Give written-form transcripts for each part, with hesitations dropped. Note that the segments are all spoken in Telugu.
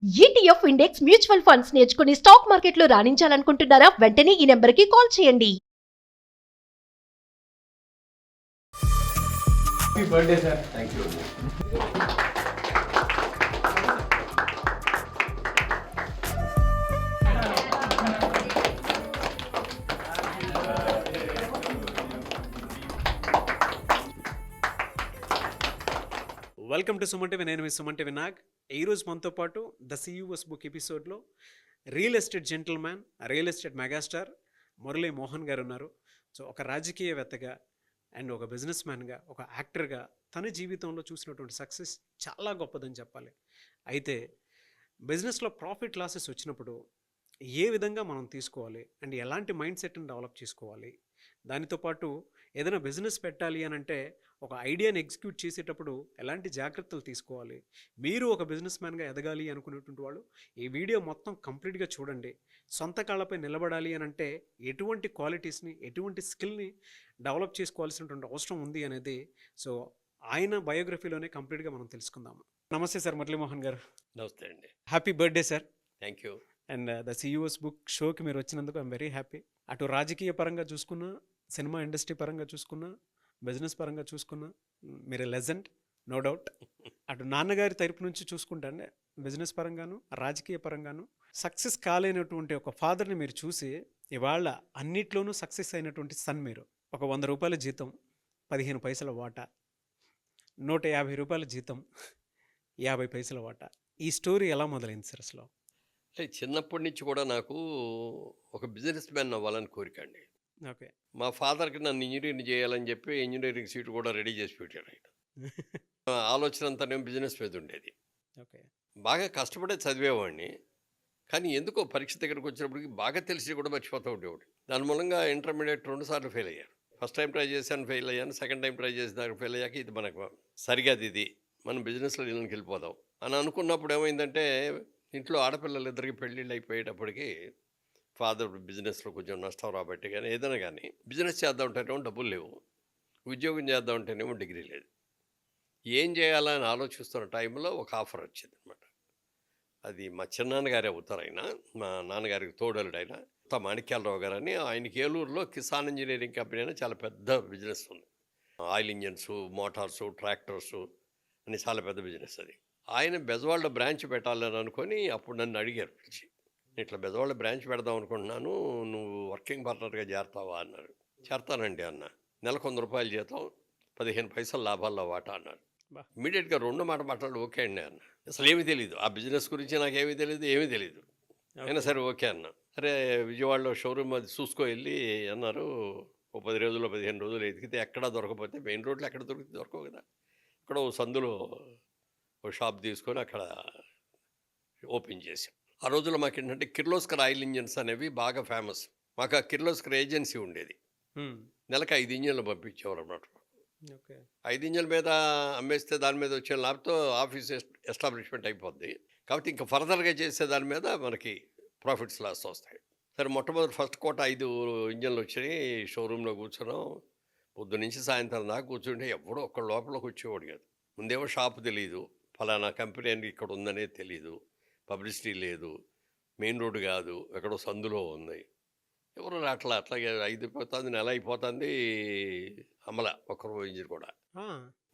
ఈటీఎఫ్ ఇండెక్స్ మ్యూచువల్ ఫండ్స్ నేర్చుకుని స్టాక్ మార్కెట్లో రాణించాలనుకుంటున్నారా? వెంటనే ఈ నెంబర్కి కాల్ చేయండి. Happy birthday sir. Thank you. Welcome to Suman TV. నేను మీ సుమన్ టీవీ నాగ్. ఈరోజు మనతో పాటు ద సిఇఓస్ బుక్ ఎపిసోడ్లో real estate gentleman, real estate megastar Murali Mohan గారు ఉన్నారు. సో ఒక రాజకీయవేత్తగా అండ్ ఒక బిజినెస్ మ్యాన్గా, ఒక యాక్టర్గా తన జీవితంలో చూసినటువంటి సక్సెస్ చాలా గొప్పదని చెప్పాలి. అయితే బిజినెస్లో ప్రాఫిట్ లాసెస్ వచ్చినప్పుడు ఏ విధంగా మనం తీసుకోవాలి అండ్ ఎలాంటి మైండ్ సెట్ని డెవలప్ చేసుకోవాలి, దానితో పాటు ఏదైనా బిజినెస్ పెట్టాలి అని అంటే ఒక ఐడియాని ఎగ్జిక్యూట్ చేసేటప్పుడు ఎలాంటి జాగ్రత్తలు తీసుకోవాలి, మీరు ఒక బిజినెస్ మ్యాన్గా ఎదగాలి అనుకునేటువంటి వాళ్ళు ఈ వీడియో మొత్తం కంప్లీట్గా చూడండి. సొంత కాళ్ళపై నిలబడాలి అని అంటే ఎటువంటి క్వాలిటీస్ని, ఎటువంటి స్కిల్ని డెవలప్ చేసుకోవాల్సినటువంటి అవసరం ఉంది అనేది సో ఆయన బయోగ్రఫీలోనే కంప్లీట్గా మనం తెలుసుకుందాము. నమస్తే సార్ మురళీమోహన్ గారు. నమస్తే అండి. Happy birthday sir. Thank you. And the CEOs book షోకి మీరు వచ్చినందుకు ఐఎమ్ వెరీ హ్యాపీ. అటు రాజకీయ పరంగా చూసుకున్నా, సినిమా ఇండస్ట్రీ పరంగా చూసుకున్నా, బిజినెస్ పరంగా చూసుకున్నా మీరు లెజెండ్, నో డౌట్. అటు నాన్నగారి తరపు నుంచి చూసుకుంటే బిజినెస్ పరంగాను, రాజకీయ పరంగాను సక్సెస్ కాలేనటువంటి ఒక ఫాదర్ని మీరు చూసి ఇవాళ అన్నిట్లోనూ సక్సెస్ అయినటువంటి సన్ మీరు. ఒక 100 రూపాయల జీతం, 15 పైసల వాటా, 150 రూపాయల జీతం, 50 పైసల వాటా. ఈ స్టోరీ ఎలా మొదలైంది సార్ అసలు? అంటే చిన్నప్పటి నుంచి కూడా నాకు ఒక బిజినెస్ మ్యాన్ అవ్వాలని కోరిక అండి. ఓకే. మా ఫాదర్కి నన్ను ఇంజనీరింగ్ చేయాలని చెప్పి ఇంజనీరింగ్ సీట్ కూడా రెడీ చేసి పెట్టాడు ఆయన. ఆలోచన అంతానేమో బిజినెస్ మీద ఉండేది. ఓకే. బాగా కష్టపడే చదివేవాడిని, కానీ ఎందుకో పరీక్ష దగ్గరకు వచ్చినప్పటికి బాగా తెలిసి కూడా మర్చిపోతూ ఉండేవాడు. దాని మూలంగా ఇంటర్మీడియట్ 2 సార్లు ఫెయిల్ అయ్యాను. ఫస్ట్ టైం ట్రై చేశాను, ఫెయిల్ అయ్యాను. సెకండ్ టైం ట్రై చేసి దానికి ఫెయిల్ అయ్యాక ఇది మనకు సరిగాది, ఇది మనం బిజినెస్లో ఇళ్ళకి వెళ్ళిపోదాం అని అనుకున్నప్పుడు ఏమైందంటే ఇంట్లో ఆడపిల్లలిద్దరికి పెళ్ళిళ్ళు అయిపోయేటప్పటికి ఫాదర్ బిజినెస్లో కొంచెం నష్టం రాబట్టి కానీ ఏదైనా కానీ బిజినెస్ చేద్దాం ఉంటేనేమో డబ్బులు లేవు, ఉద్యోగం చేద్దాం ఉంటేనేమో డిగ్రీ లేదు. ఏం చేయాలని ఆలోచిస్తున్న టైంలో ఒక ఆఫర్ వచ్చింది అనమాట. అది మా చిన్నాన్నగారే అవుతారు ఆయన, మా నాన్నగారికి తోడలుడు ఆయన, మాణిక్యాలరావు గారు అని. ఆయనకి ఏలూరులో కిసాన్ ఇంజనీరింగ్ కంపెనీ అని చాలా పెద్ద బిజినెస్ ఉంది. ఆయిల్ ఇంజన్స్, మోటార్సు, ట్రాక్టర్సు అని చాలా పెద్ద బిజినెస్ అది. ఆయన బెజవాడ బ్రాంచ్ పెట్టాలని అనుకొని అప్పుడు నన్ను అడిగారు పిలిచి, ఇట్లా బెజవాడ బ్రాంచ్ పెడదాం అనుకుంటున్నాను, నువ్వు వర్కింగ్ పార్ట్నర్గా చేరతావా అన్నారు. చేరతానండి అన్న. నెలకు 100 రూపాయలు జీతం, 15 పైసలు లాభాల్లో వాటా అన్నారు. ఇమీడియట్గా 2 మాట్లాడు ఓకే అండి అన్న. అసలు ఏమీ తెలియదు, ఆ బిజినెస్ గురించి నాకేమీ తెలియదు, ఏమీ తెలియదు. అయినా సరే ఓకే అన్న. సరే విజయవాడలో షోరూమ్ అది చూసుకో వెళ్ళి అన్నారు. ఓ 10 రోజులు 15 రోజులు ఎతికితే ఎక్కడా దొరకపోతే, మెయిన్ రోడ్లో ఎక్కడ దొరికితే దొరకవు కదా, ఇక్కడ ఓ సందులో ఓ షాప్ తీసుకొని అక్కడ ఓపెన్ చేసాం. ఆ రోజుల్లో మాకు ఏంటంటే కిర్లోస్కర్ ఆయిల్ ఇంజన్స్ అనేవి బాగా ఫేమస్. మాకు ఆ కిర్లోస్కర్ ఏజెన్సీ ఉండేది. నెలకు 5 ఇంజన్లు పంపించేవారు అన్నమాట. ఓకే. 5 ఇంజన్ల మీద అమ్మేస్తే దాని మీద వచ్చే లాభంతో ఆఫీస్ ఎస్టాబ్లిష్మెంట్ అయిపోద్ది. కాబట్టి ఇంకా ఫర్దర్గా చేసే దాని మీద మనకి ప్రాఫిట్స్ లాస్ వస్తాయి. సరే మొట్టమొదటి ఫస్ట్ కోట 5 ఇంజన్లు వచ్చినాయి. షోరూంలో కూర్చున్నాం. పొద్దు నుంచి సాయంత్రం దాకా కూర్చుంటే ఎవడో ఒక్క లోపలికి వచ్చేవాడు కాదు. ముందేమో షాపు తెలియదు, ఫలానా కంపెనీ అని ఇక్కడ ఉందనే తెలీదు, పబ్లిసిటీ లేదు, మెయిన్ రోడ్డు కాదు, ఎక్కడో సందులో ఉంది, ఎవరు అట్లా అట్లాగే 5 అయిపోతుంది, నెల అయిపోతుంది, అమల ఒక్కరు ఇంజిన్ కూడా.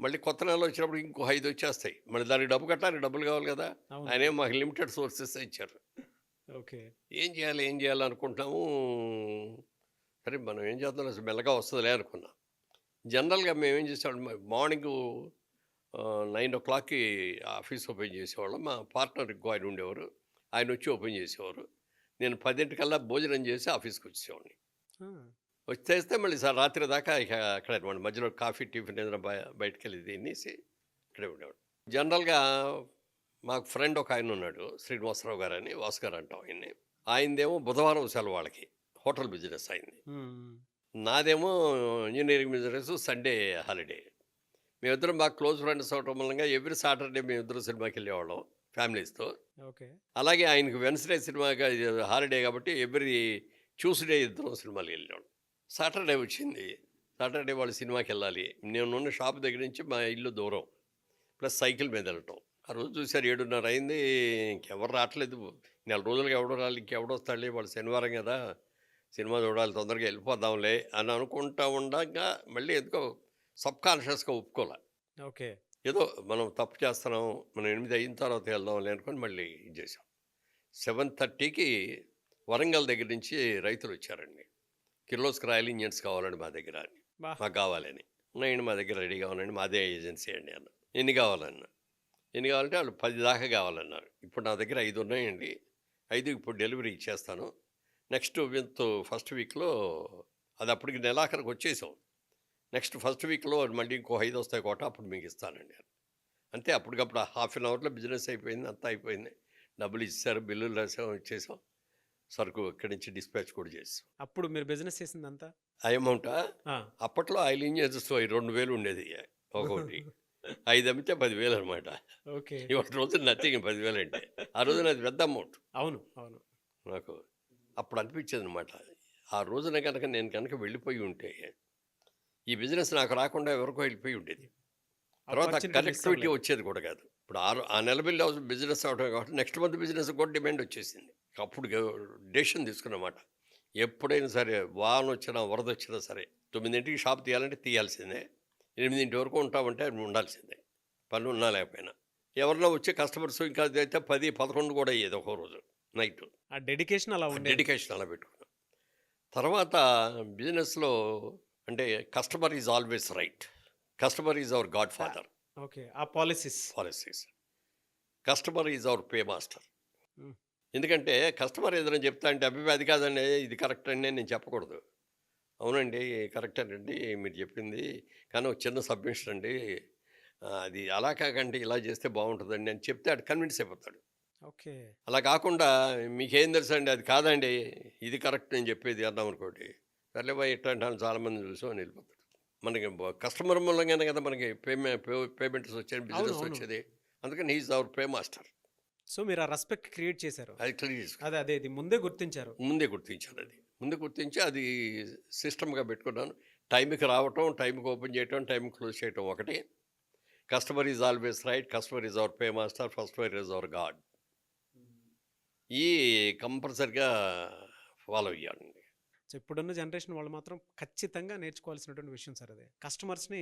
మళ్ళీ కొత్త నెల వచ్చినప్పుడు ఇంకో 5 వచ్చేస్తాయి. మళ్ళీ దానికి డబ్బు కట్టాలి, డబ్బులు కావాలి కదా. ఆయనే మాకు లిమిటెడ్ సోర్సెస్ ఇచ్చారు. ఓకే. ఏం చేయాలి అనుకుంటున్నాము. సరే మనం ఏం చేద్దాం, అసలు మెల్లగా వస్తుందిలే అనుకున్నాం. జనరల్గా మేమేం చేసాం, మార్నింగ్ 9 o'clockకి ఆఫీస్ ఓపెన్ చేసేవాళ్ళం. మా పార్ట్నర్ ఇంకో ఆయన ఉండేవారు, ఆయన వచ్చి ఓపెన్ చేసేవారు. నేను 10 భోజనం చేసి ఆఫీస్కి వచ్చేవాడిని. వచ్చేస్తే మళ్ళీ సార్ రాత్రి దాకా ఇక అక్కడే అనమాట. మధ్యలో కాఫీ, టిఫిన్ ఏదైనా బయటకు వెళ్ళి తినేసి ఇక్కడే ఉండేవాడు. జనరల్గా మాకు ఫ్రెండ్ ఒక ఆయన ఉన్నాడు, శ్రీనివాసరావు గారు అని, వాసు గారు అంటాం ఆయన్ని. ఆయనదేమో బుధవారం సెలవు, వాళ్ళకి హోటల్ బిజినెస్ అయింది. నాదేమో ఇంజనీరింగ్ బిజినెస్, సండే హాలిడే. మేమిద్దరం బాగా క్లోజ్ ఫ్రెండ్స్ అవటం మూలంగా ఎవ్రీ సాటర్డే మేమిద్దరం సినిమాకి వెళ్ళేవాళ్ళం ఫ్యామిలీస్తో. ఓకే. అలాగే ఆయనకు వెన్స్డే సినిమాగా హాలిడే కాబట్టి ఎవ్రీ ట్యూస్డే ఇద్దరం సినిమాకి వెళ్ళేవాళ్ళం. సాటర్డే వచ్చింది, సాటర్డే వాళ్ళు సినిమాకి వెళ్ళాలి. నేనున్న షాప్ దగ్గర నుంచి మా ఇల్లు దూరం, ప్లస్ సైకిల్ మీద వెళ్ళటం. ఆ రోజు చూసారు 7:30 అయింది. ఇంకెవరు రావట్లేదు. నెల రోజులుగా ఎవడు రాలి ఇంకెవడు వస్తాడులే వాళ్ళు శనివారం కదా! సినిమా చూడాలి తొందరగా వెళ్ళిపోదాంలే అని అనుకుంటా ఉండంగా మళ్ళీ ఎందుకో సబ్‌కాన్షియస్‌గా ఒప్పుకోల. ఓకే. ఏదో మనం తప్పు చేస్తున్నాం. మనం 8 అయిన తర్వాత వెళ్దాంలే అనుకోని మళ్ళీ ఇది చేసాం. 7:30కి వరంగల్ దగ్గర నుంచి రైతులొచ్చారండి. కిర్లోస్కర్ ఆయిల్ ఇంజిన్స్ కావాలండి మా దగ్గర అని. బా! మాకు కావాలని. ఉన్నాయండి మా దగ్గర రెడీగా ఉన్నాయండి. మాదే ఏజెన్సీ అండి అన్నా. ఎన్ని కావాలన్నా. ఎన్ని కావాలంటే వాళ్ళు 10 దాకా కావాలన్నారు. ఇప్పుడు నా దగ్గర 5 ఉన్నాయండి. 5 ఇప్పుడు డెలివరీ ఇచ్చేస్తాను. నెక్స్ట్ ఫస్ట్ వీక్‌లో అది అప్పటికి నెలాఖరికి వచ్చేసాం. నెక్స్ట్ ఫస్ట్ వీక్‌లో మళ్ళీ ఇంకో 5 వస్తాయి కోట అప్పుడు మీకు ఇస్తానండి అని. అంతే అప్పటికప్పుడు హాఫ్ అన్ అవర్‌లో బిజినెస్ అయిపోయింది. అంతా అయిపోయింది. డబ్బులు ఇచ్చేసారు. బిల్లులు రాసాం ఇచ్చేసాం. సరుకు ఇక్కడి నుంచి డిస్పాచ్ కూడా చేసాం. అప్పుడు మీరు బిజినెస్ చేసిందంతా? ఆ అమౌంటా? ఆ! అప్పట్లో ఆయిల్ ఇంజిన్స్ 2000 ఉండేది ఒక్కొక్కటి. 5 అమ్మితే 10,000 అనమాట. ఓకే. ఇవాళ రోజున నథింగ్ 10,000 అంటే. ఆ రోజున అది పెద్ద అమౌంట్ అవును. అవును. నాకు. అప్పుడు అనిపించేదనమాట. ఆ రోజున గనక నేను గనక వెళ్ళిపోయి ఉంటే, ఈ బిజినెస్ నాకు రాకుండా ఎవరికో వెళ్ళిపోయి ఉండేది. తర్వాత ఆపర్చునిటీ మిస్ కనెక్టివిటీ అవ్వలేదు. వచ్చేది కూడా కాదు. ఇప్పుడు ఆ నెల బిల్లు బిజినెస్ అవ్వడం కాబట్టి నెక్స్ట్ మంత్ బిజినెస్ కూడా డిమాండ్ వచ్చేసింది. అప్పుడు డెసిషన్ తీసుకున్నమాట. ఎప్పుడైనా సరే వాన వచ్చినా వరద వచ్చినా సరే 9ంటికి షాప్ తీయాలంటే తీయాల్సిందే. 8 వరకు ఉంటామంటే ఉండాల్సిందే. పని ఉన్నా లేకపోయినా. ఎవరన్నా వచ్చే కస్టమర్స్ ఇంకా అయితే 10, 11 కూడా అయ్యేది ఒక్కో రోజు నైట్. ఆ డెడికేషన్ అలా ఉండేది. డెడికేషన్ అలా పెట్టుకున్నాం. తర్వాత బిజినెస్‌లో అంటే customer is always right. Customer is our god father okay. ఆ policies. Policies. Customer is our pay master. Hmm. ఎందుకంటే కస్టమర్ ఏదైనా చెప్తా అంటే అబ్బే అది కాదండి ఇది కరెక్ట్ అండి అని నేను చెప్పకూడదు. అవునండి కరెక్టేనండి మీరు చెప్పింది. కానీ ఒక చిన్న సబ్మిషన్ అండి. అది అలా కాకండి ఇలా చేస్తే బాగుంటుందండి అని చెప్తే ఆడు కన్విన్స్ అయిపోతాడు. ఓకే. అలా కాకుండా మీకేం తెలుసండి అది కాదండి ఇది కరెక్ట్ నేను చెప్పేది అన్నామనుకోండి. సర్లే బాయ్ ఇట్లాంటి వాళ్ళని చాలామందిని చూసాం అని వెళ్ళిపోతాడు. మనకి కస్టమర్ మూలంగానే కదా మనకి పేమెంట్స్ వచ్చేది అవును. బిజినెస్ అవును. వచ్చేది. అందుకని he is our pay master. So మీరు ఆ రెస్పెక్ట్ క్రియేట్ చేశారు. అది క్లియర్ చేసుకో. అదే ఇది ముందే గుర్తించారు. ముందే గుర్తించాను అది. ముందే గుర్తించి అది సిస్టమ్‌గా పెట్టుకున్నాను. టైంకి రావటం, టైంకి ఓపెన్ చేయటం, టైంకి క్లోజ్ చేయటం ఒకటి. Customer is always right. Customer is our pay master. Customer is our God. ఈ కంపల్సరీగా ఫాలో అయ్యానండి. సో ఇప్పుడున్న జనరేషన్ వాళ్ళు మాత్రం ఖచ్చితంగా నేర్చుకోవాల్సినటువంటి విషయం సార్ అదే. కస్టమర్స్‌ని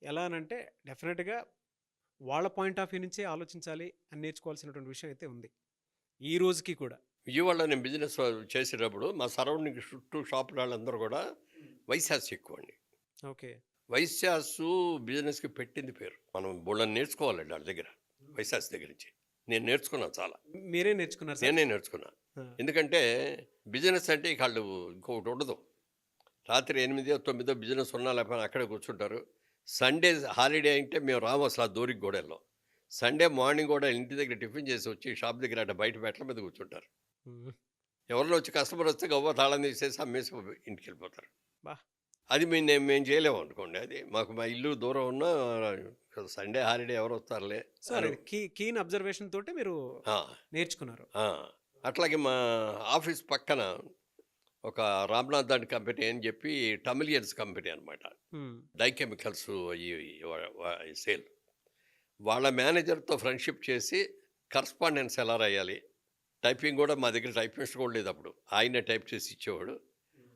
ఎలా అనంటే డెఫినెట్‌గా వాళ్ళ పాయింట్ ఆఫ్ వ్యూ నుంచే ఆలోచించాలి అని నేర్చుకోవాల్సినటువంటి విషయం అయితే ఉంది. ఈ రోజుకి కూడా. విజయవాడలో నేను బిజినెస్ చేసేటప్పుడు మా సరౌండింగ్ చుట్టూ షాపుల వాళ్ళందరూ కూడా వైశ్యాస్ ఎక్కువండి. ఓకే. వైశ్యాసు బిజినెస్‌కి పెట్టింది పేరు. మనం బోలెడన్ని నేర్చుకోవాలండి వాళ్ళ దగ్గర. వైశ్యాస్ దగ్గర నుంచి. నేను నేర్చుకున్నాను చాలా. మీరే నేర్చుకున్నారు సార్? నేనే నేర్చుకున్నా. ఆ! ఎందుకంటే బిజినెస్ అంటే ఇక ఆళ్ళు ఇంకొకటి ఉండదు. రాత్రి 8, 9 బిజినెస్ ఉన్నా లేకపోయినా అక్కడే కూర్చుంటారు. సండే హాలిడే అంటే మేము రాము అసలు ఆ దూరికి కూడా వెళ్ళం. సండే మార్నింగ్ కూడా ఇంటి దగ్గర టిఫిన్ చేసి వచ్చి షాప్ దగ్గర అట్ట బయట మెట్ల మీద కూర్చుంటారు. హ్మ్. ఎవరైనా వచ్చి కస్టమర్ వస్తే గవ్వ తాళం తీసేసి అమ్మేసి ఇంటికి వెళ్ళిపోతారు. బా! అది మేము చేయలేము అనుకోండి. అది మాకు మా ఇల్లు దూరం ఉన్నా సండే హాలిడే ఎవరు వస్తారులే సో అది కీన్ అబ్జర్వేషన్ తోటే మీరు ఆ, నేర్చుకున్నారు. ఆ. అట్లాగే మా ఆఫీస్ పక్కన ఒక రామ్నాథ్ అండ్ కంపెనీ అని చెప్పి టమిలియన్స్ కంపెనీ అనమాట. హ్మ్. Dye chemicals sale. వాళ్ళ మేనేజర్తో ఫ్రెండ్షిప్ చేసి కరస్పాండెన్స్ ఎలా రాయాలి, టైపింగ్ కూడా మా దగ్గర టైపిస్ట్ కూడా లేదు అప్పుడు. ఆయనే టైప్ చేసి ఇచ్చేవాడు,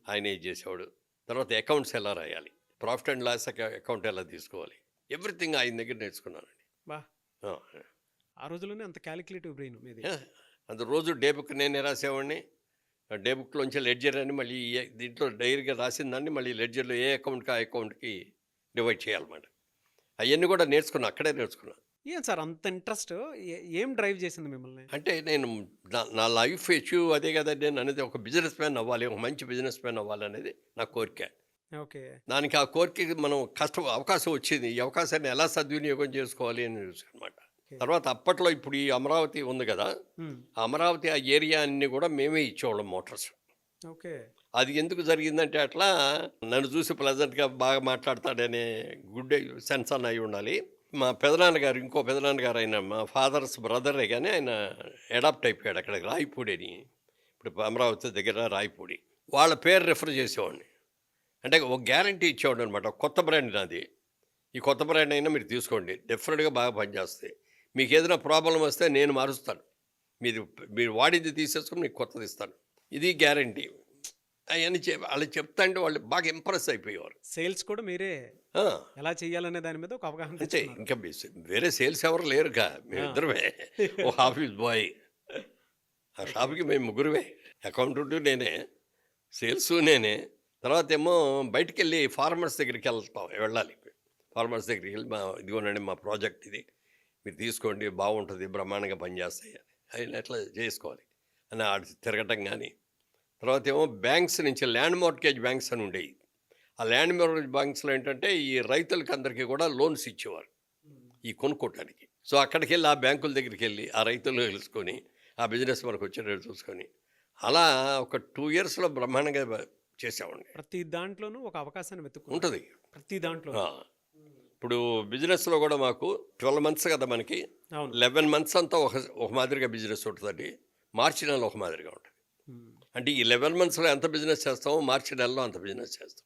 ఆయనే ఇది చేసేవాడు. తర్వాత అకౌంట్స్ ఎలా రాయాలి, ప్రాఫిట్ అండ్ లాస్ అకౌంట్ ఎలా తీసుకోవాలి, ఎవ్రీథింగ్ ఆయన దగ్గర నేర్చుకున్నానండి. బా! ఆ, ఆ రోజుల్లోనే అంత క్యాలిక్యులేటివ్ బ్రెయిన్ మీది. అందు రోజు డే బుక్ నేనే రాసేవాడిని. డే బుక్లోంచి లెడ్జర్ అని మళ్ళీ దీంట్లో డైరీగా రాసిన దాన్ని మళ్ళీ లెడ్జర్లో ఏ అకౌంట్కి ఆ అకౌంట్కి డివైడ్ చేయాలన్నమాట. అవన్నీ కూడా నేర్చుకున్నా, అక్కడే నేర్చుకున్నా. ఏం సార్ అంత ఇంట్రెస్ట్ ఏం డ్రైవ్ చేసింది మిమ్మల్ని? అంటే నేను నా లైఫ్ అచీవ్ అదే కదండి. నేను అనేది ఒక బిజినెస్ మ్యాన్ అవ్వాలి, ఒక మంచి బిజినెస్ మ్యాన్ అవ్వాలనేది నా కోరిక. ఓకే. దానికి ఆ కోరికకి మనం అవకాశం వచ్చింది. ఈ అవకాశాన్ని ఎలా సద్వినియోగం చేసుకోవాలి అని అనమాట. తర్వాత అప్పట్లో ఇప్పుడు ఈ అమరావతి ఉంది కదా, హ్మ్. ఆ అమరావతి ఆ ఏరియా అన్ని కూడా మేమే ఇచ్చేవాళ్ళం మోటార్స్. ఓకే. అది ఎందుకు జరిగిందంటే అట్లా నన్ను చూసి ప్లెజెంట్గా బాగా మాట్లాడతాడనే గుడ్ సెన్స్ అన్న అయి ఉండాలి. మా పెదనాన్నగారు ఇంకో పెదనాన్నగారు ఆయన మా ఫాదర్స్ బ్రదరే కానీ ఆయన అడాప్ట్ అయిపోయాడు అక్కడికి రాయపూడి అని. ఇప్పుడు అమరావతి దగ్గర రాయపూడి. వాళ్ళ పేరు రెఫర్ చేసేవాడిని. అంటే ఒక గ్యారంటీ ఇచ్చేవాడు అనమాట. కొత్త బ్రాండ్ నాది, ఈ కొత్త బ్రాండ్ అయినా మీరు తీసుకోండి, డెఫినెట్గా బాగా పనిచేస్తాయి. మీకు ఏదైనా ప్రాబ్లం వస్తే నేను మారుస్తాను, మీరు వాడింది తీసేసుకొని మీకు కొత్తది ఇస్తాను, ఇది గ్యారంటీ అవన్నీ వాళ్ళు చెప్తా అంటే వాళ్ళు బాగా ఇంప్రెస్ అయిపోయేవారు. సేల్స్ కూడా మీరే ఆ, ఎలా చేయాలనే దాని మీద ఒక అవగాహన అంతే. తెచ్చుకున్నారు. ఇంకా వేరే సేల్స్ ఎవరు లేరుగా, మేమిద్దరమే. ఓ ఆఫీస్ బాయ్, ఆ షాప్కి మేము ముగ్గురువే, అకౌంటెంట్ నేనే, సేల్స్ నేనే. తర్వాత ఏమో బయటికి వెళ్ళి ఫార్మర్స్ దగ్గరికి వెళ్ళాలి. ఫార్మర్స్ దగ్గరికి వెళ్ళి ఇదిగోనండి మా ప్రాజెక్ట్ ఇది, మీరు తీసుకోండి బాగుంటుంది, బ్రహ్మాండంగా పనిచేస్తాయి అని ఆయన ఎట్లా చేసుకోవాలి అని ఆడి తిరగటం. కానీ తర్వాత ఏమో బ్యాంక్స్ నుంచి ల్యాండ్ మార్ట్గేజ్ బ్యాంక్స్ అని ఉండేవి. ఆ ల్యాండ్ మార్ట్గేజ్ బ్యాంక్స్లో ఏంటంటే ఈ రైతులకి అందరికీ కూడా లోన్స్ ఇచ్చేవారు ఈ కొనుక్కోవటానికి. సో అక్కడికి వెళ్ళి ఆ బ్యాంకుల దగ్గరికి వెళ్ళి ఆ రైతులు తెలుసుకొని ఆ బిజినెస్ మనకు వచ్చేటట్టు చూసుకొని అలా ఒక 2 yearsలో బ్రహ్మాండంగా చేసామండి. ప్రతి దాంట్లోనూ ఒక అవకాశాన్ని వెతుక్కుంటారు. ఉంటుంది. ప్రతి దాంట్లో. ఇప్పుడు బిజినెస్లో కూడా మాకు 12 months కదా మనకి, అవును. 11 months అంతా ఒక మాదిరిగా బిజినెస్ ఉంటుందండి, మార్చి నెలలో ఒక మాదిరిగా ఉంటుంది. అంటే ఈ 11 monthsలో ఎంత బిజినెస్ చేస్తామో మార్చి నెలలో అంత బిజినెస్ చేస్తాం.